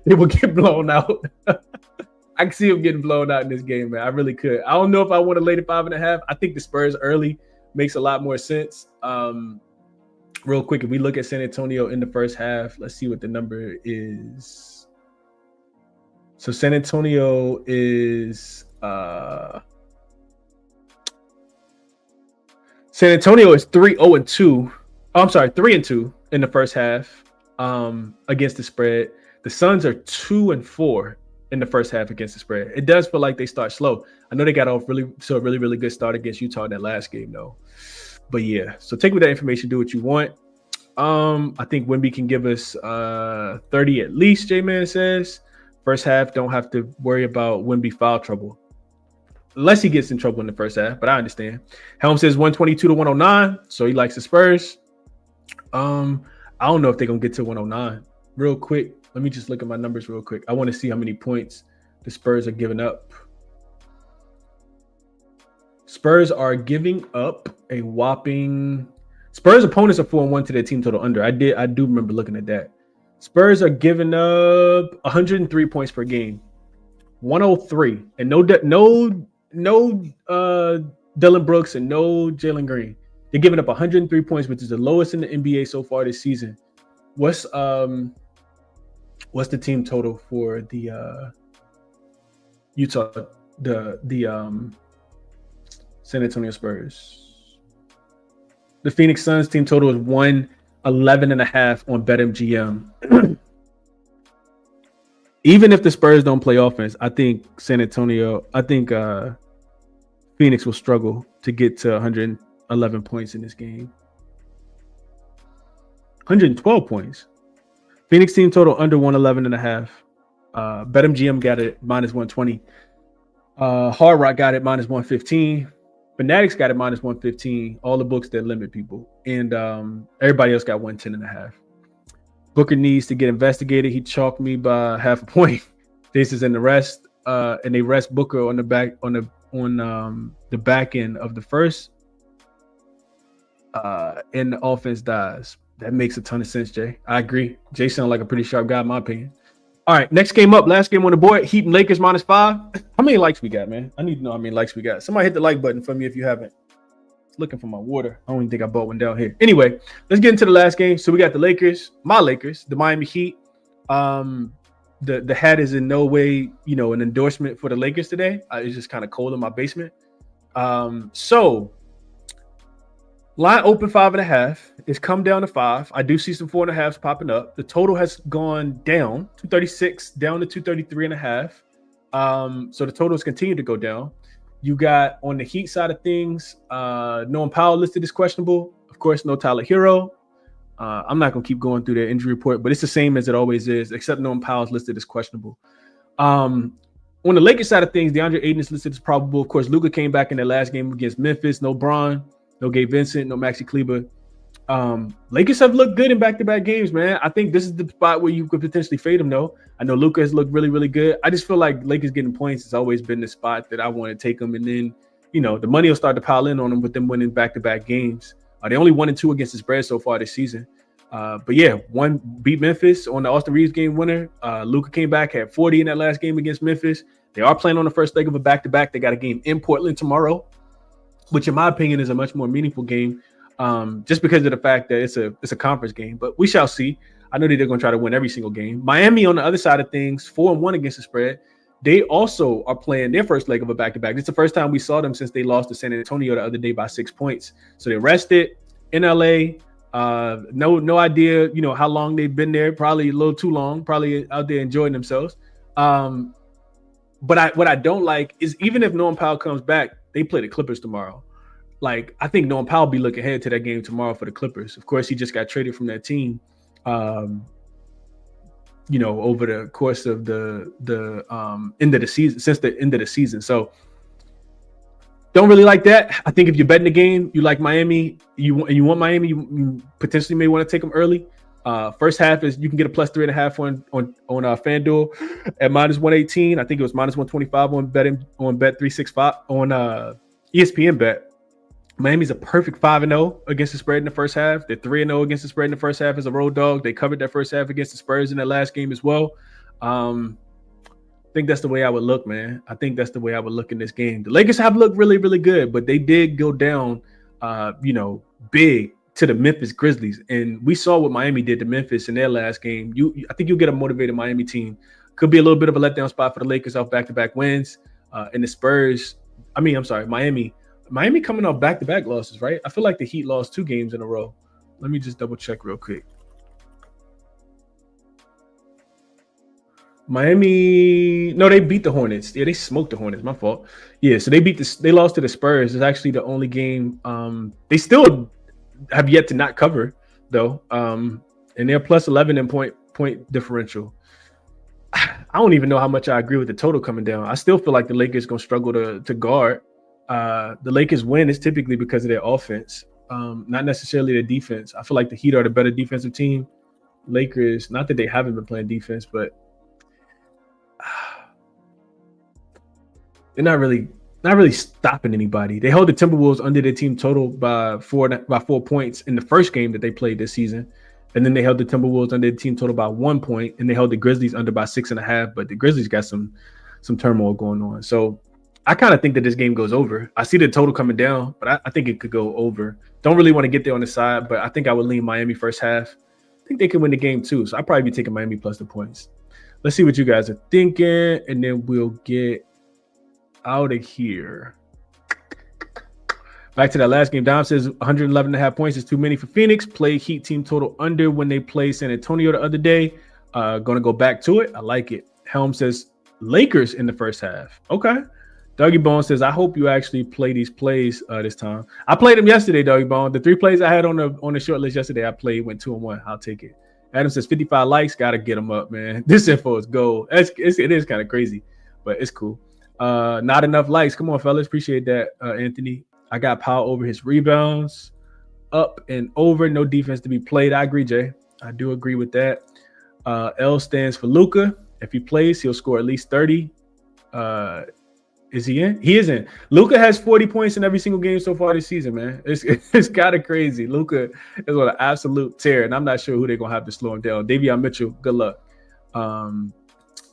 Speaker 1: They will get blown out. I can see them getting blown out in this game, man. I really could. I don't know if I want to lay the 5.5. I think the Spurs early makes a lot more sense. Real quick, if we look at San Antonio in the first half, let's see what the number is. So San Antonio is 3-0-2. Oh, I'm sorry, 3-2 in the first half against the spread. The Suns are 2-4 in the first half against the spread. It does feel like they start slow. I know they got off really good start against Utah in that last game, though. But yeah, so take with that information, do what you want. I think Wemby can give us 30 at least, J-Man says. First half, don't have to worry about Wemby foul trouble. Unless he gets in trouble in the first half, but I understand. Helm says 122-109, so he likes the Spurs. I don't know if they're going to get to 109. Real quick, let me just look at my numbers real quick. I want to see how many points the Spurs are giving up. Spurs are giving up a whopping... Spurs opponents are 4-1 to their team total under. I do remember looking at that. Spurs are giving up 103 points per game. 103. And no Dillon Brooks and no Jalen Green. They're giving up 103 points, which is the lowest in the NBA so far this season. What's the team total for the Utah, the San Antonio Spurs? The Phoenix Suns team total is 111.5 on BetMGM. Even if the Spurs don't play offense, I think Phoenix will struggle to get to 111 points in this game. 112 points. Phoenix team total under 111.5. BetMGM got it minus 120. Hard Rock got it minus 115. Fanatics got it minus 115. All the books that limit people. And everybody else got 110.5. Booker needs to get investigated. He chalked me by half a point. This is in the rest, and they rest Booker on the back the back end of the first, and the offense dies. That makes a ton of sense, Jay. I agree. Jay sounds like a pretty sharp guy, in my opinion. All right, next game up. Last game on the board. Heat and Lakers -5. How many likes we got, man? I need to know how many likes we got. Somebody hit the like button for me if you haven't. Looking for my water. I don't even think I bought one down here. Anyway, let's get into the last game. So we got the Lakers, my Lakers, the Miami Heat. The hat is in no way, an endorsement for the Lakers today. It's just kind of cold in my basement. So line open 5.5. It's come down to 5. I do see some 4.5s popping up. The total has gone down 236 down to 233.5. So the totals continue to go down. You got on the Heat side of things, Norman Powell listed as questionable. Of course, no Tyler Hero. I'm not going to keep going through their injury report, but it's the same as it always is, except Norman Powell's listed as questionable. On the Lakers side of things, DeAndre Ayton is listed as probable. Of course, Luka came back in the last game against Memphis. No Bron, no Gabe Vincent, no Maxi Kleber. Lakers have looked good in back-to-back games, man. I think this is the spot where you could potentially fade them, though. I know Luka has looked really, really good. I just feel like Lakers getting points has always been the spot that I want to take them. And then, the money will start to pile in on them with them winning back-to-back games. They only 1-2 against the spread so far this season. But yeah, one beat Memphis on the Austin Reeves game winner. Luka came back, had 40 in that last game against Memphis. They are playing on the first leg of a back-to-back. They got a game in Portland tomorrow, which in my opinion is a much more meaningful game. Just because of the fact that it's a conference game, but we shall see. I know that they're going to try to win every single game. Miami on the other side of things, 4-1 against the spread. They also are playing their first leg of a back-to-back. It's the first time we saw them since they lost to San Antonio the other day by 6 points. So they rested in LA. No idea, how long they've been there. Probably a little too long. Probably out there enjoying themselves. But what I don't like is even if Norman Powell comes back, they play the Clippers tomorrow. Like, I think Norman Powell will be looking ahead to that game tomorrow for the Clippers. Of course, he just got traded from that team, over the course of the end of the season, since the end of the season. So don't really like that. I think if you're betting the game, you like Miami, you want Miami, you potentially may want to take them early. First half is you can get a plus 3.5 on FanDuel at -118. I think it was -125 on Bet365 on ESPN Bet. Miami's a perfect 5-0 against the spread in the first half. They're 3-0 against the spread in the first half as a road dog. They covered that first half against the Spurs in that last game as well. I think that's the way I would look, man. I think that's the way I would look in this game. The Lakers have looked really, really good, but they did go down, big to the Memphis Grizzlies. And we saw what Miami did to Memphis in their last game. I think you'll get a motivated Miami team. Could be a little bit of a letdown spot for the Lakers off back-to-back wins. And the Spurs, Miami coming off back-to-back losses, right? I feel like the Heat lost 2 games in a row. Let me just double-check real quick. Miami, no, they beat the Hornets. Yeah, they smoked the Hornets. My fault. Yeah, so they lost to the Spurs. It's actually the only game. They still have yet to not cover, though. And they're plus 11 in point differential. I don't even know how much I agree with the total coming down. I still feel like the Lakers going to struggle to guard. The Lakers win is typically because of their offense, not necessarily their defense. I feel like the Heat are the better defensive team. Lakers, not that they haven't been playing defense, but they're not really stopping anybody. They held the Timberwolves under their team total by 4 points in the first game that they played this season. And then they held the Timberwolves under their team total by 1 point, and they held the Grizzlies under by 6.5. But the Grizzlies got some turmoil going on. So I kind of think that this game goes over. I see the total coming down, but I think it could go over. Don't really want to get there on the side, but I think I would lean Miami first half. I think they can win the game too. So I'd probably be taking Miami plus the points. Let's see what you guys are thinking, and then we'll get out of here. Back to that last game. Dom says 111.5 points is too many for Phoenix. Play Heat team total under when they played San Antonio the other day. Going to go back to it. I like it. Helm says Lakers in the first half. Okay. Dougie Bone says, I hope you actually play these plays this time. I played them yesterday, Dougie Bone. The 3 plays I had on the short list yesterday, I played, went 2-1. I'll take it. Adam says 55 likes. Got to get them up, man. This info is gold. It is kind of crazy, but it's cool. Not enough likes. Come on, fellas. Appreciate that, Anthony. I got Powell over his rebounds. Up and over. No defense to be played. I agree, Jay. I do agree with that. L stands for Luka. If he plays, he'll score at least 30. Is he in? He is in. Luka has 40 points in every single game so far this season, man. It's kind of crazy. Luka is on an absolute tear, and I'm not sure who they're going to have to slow him down. Davion Mitchell, good luck.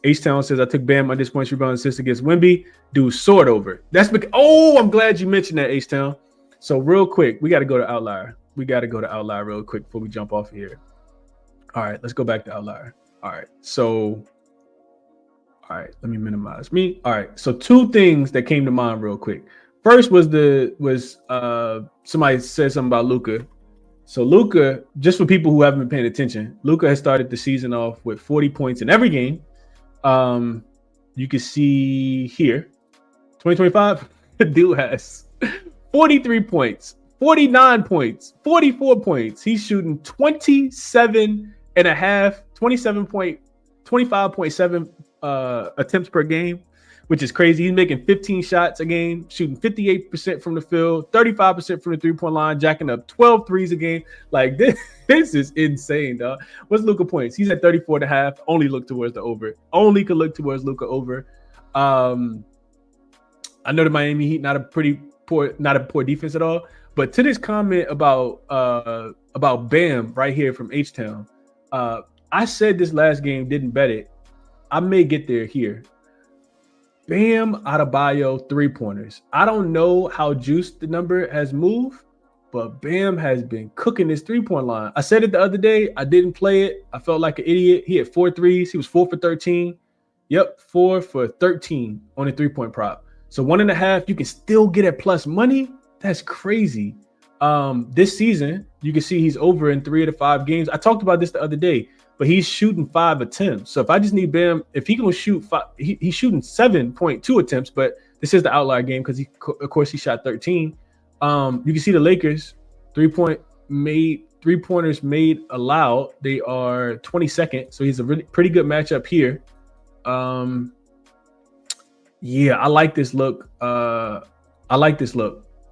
Speaker 1: H-Town says, I took Bam on this points, rebound, assist against Wemby. Dude, sword over. That's because, I'm glad you mentioned that, H-Town. So real quick, we got to go to Outlier. Real quick before we jump off here. All right, let's go back to Outlier. All right, let me minimize me. All right, so two things that came to mind real quick. First was somebody said something about Luka. So Luka, just for people who haven't been paying attention, Luka has started the season off with 40 points in every game. You can see here, 2025, the dude has 43 points, 49 points, 44 points. He's shooting 25.7 attempts per game, which is crazy. He's making 15 shots a game, shooting 58% from the field, 35% from the three-point line, jacking up 12 threes a game. Like this is insane, dog. What's Luka points? He's at 34.5. Only look towards the over. Only could look towards Luka over. I know the Miami Heat not a poor defense at all. But to this comment about Bam right here from H-Town, I said this last game, didn't bet it. I may get there here. Bam Adebayo 3-pointers. I don't know how juiced the number has moved, but Bam has been cooking this 3-point line. I said it the other day. I didn't play it. I felt like an idiot. He had 4 threes. He was 4 for 13. Yep, 4 for 13 on a 3-point prop. So 1.5, you can still get at plus money. That's crazy. This season, you can see he's over in 3 of the 5 games. I talked about this the other day. But he's shooting 5 attempts. So if I just need Bam, if he can shoot 5, he's shooting 7.2 attempts. But this is the outlier game because of course, he shot 13. You can see the Lakers 3-pointers made allowed. They are 22nd. So he's a really pretty good matchup here. Yeah, I like this look.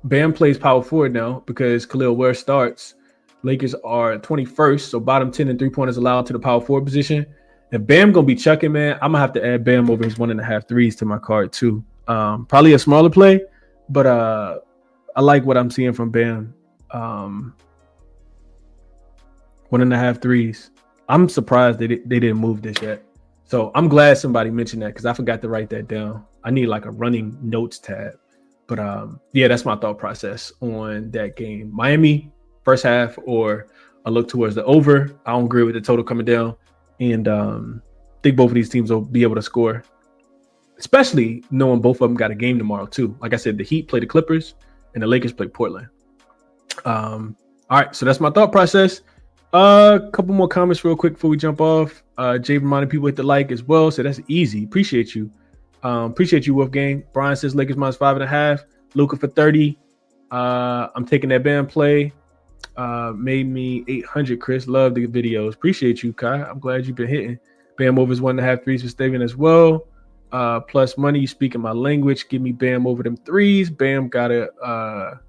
Speaker 1: Bam plays power forward now because Khalil Ware starts. Lakers are 21st, so bottom 10 and 3-pointers allowed to the power forward position. If Bam gonna be chucking, man, I'm gonna have to add Bam over his 1.5 threes to my card too. Probably a smaller play, but I like what I'm seeing from Bam. 1.5 threes. I'm surprised they didn't move this yet. So I'm glad somebody mentioned that because I forgot to write that down. I need like a running notes tab. But yeah, that's my thought process on that game. Miami first half, or a look towards the over. I don't agree with the total coming down, and think both of these teams will be able to score, especially knowing both of them got a game tomorrow too. Like I said, the Heat play the Clippers, and the Lakers play Portland. All right, so that's my thought process. A couple more comments real quick before we jump off. Jay reminding people hit the like as well, so that's easy. Appreciate you. Appreciate you, Wolfgang. Brian says Lakers minus 5.5. Luka for 30. I'm taking that Bam play. Made me 800. Chris, love the videos. Appreciate you, Kai. I'm glad you've been hitting. Bam over his 1.5 threes for Steven as well. Plus money. You speaking my language. Give me Bam over them threes. Bam gotta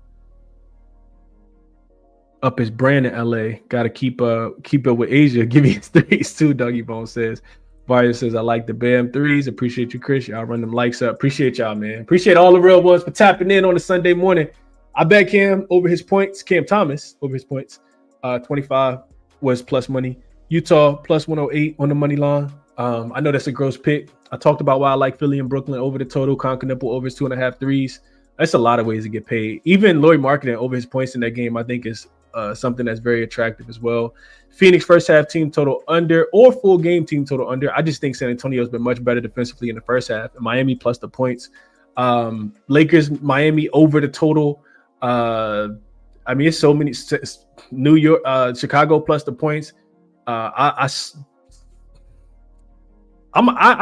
Speaker 1: up his brand in LA. Gotta keep up with Asia. Give me his threes too. Dougie Bone says. Varia says, I like the Bam threes. Appreciate you, Chris. Y'all run them likes up. Appreciate y'all, man. Appreciate all the real ones for tapping in on a Sunday morning. I bet Cam over his points. Cam Thomas over his points. 25 was plus money. Utah plus 108 on the money line. I know that's a gross pick. I talked about why I like Philly and Brooklyn over the total. Concanipple over his 2.5 threes. That's a lot of ways to get paid. Even Laurie Marketing over his points in that game, I think is something that's very attractive as well. Phoenix first half team total under or full game team total under. I just think San Antonio's been much better defensively in the first half. And Miami plus the points. Lakers, Miami over the total. I mean, it's so many. New York, Chicago plus the points. I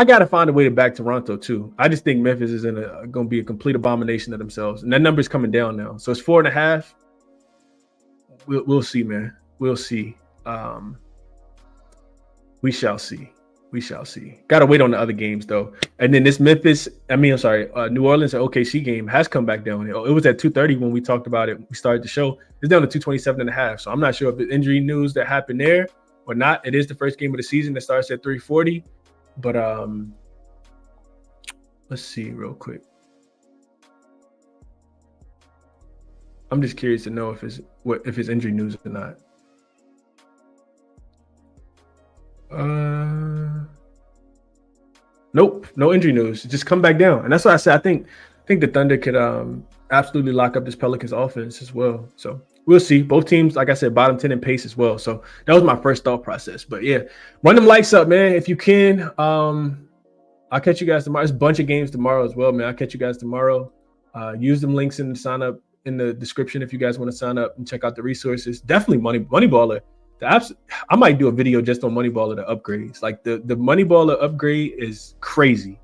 Speaker 1: gotta find a way to back Toronto too. I just think Memphis is going to be a complete abomination of themselves, and that number's coming down now. So it's 4.5. We'll see, man. We'll see. We shall see. We shall see. Got to wait on the other games though. And then this New Orleans or OKC game has come back down. It was at 230 when we talked about it. We started the show. It's down to 227.5. So I'm not sure if the injury news that happened there or not. It is the first game of the season that starts at 3:40. But let's see real quick. I'm just curious to know if it's injury news or not. Nope, no injury news. Just come back down. And that's why I said I think the Thunder could absolutely lock up this Pelicans offense as well. So we'll see. Both teams, like I said, bottom 10 in pace as well. So that was my first thought process. But yeah, run them lights up, man. If you can, I'll catch you guys tomorrow. There's a bunch of games tomorrow as well, man. I'll catch you guys tomorrow. Use them links in the sign up in the description if you guys want to sign up and check out the resources. Definitely Moneyballer. I might do a video just on Moneyballer, the upgrades. Like the Moneyballer upgrade is crazy.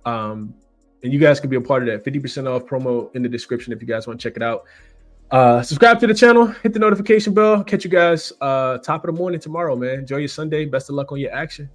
Speaker 1: And you guys can be a part of that. 50% off promo in the description if you guys want to check it out. Subscribe to the channel, hit the notification bell. Catch you guys top of the morning tomorrow, man. Enjoy your Sunday. Best of luck on your action.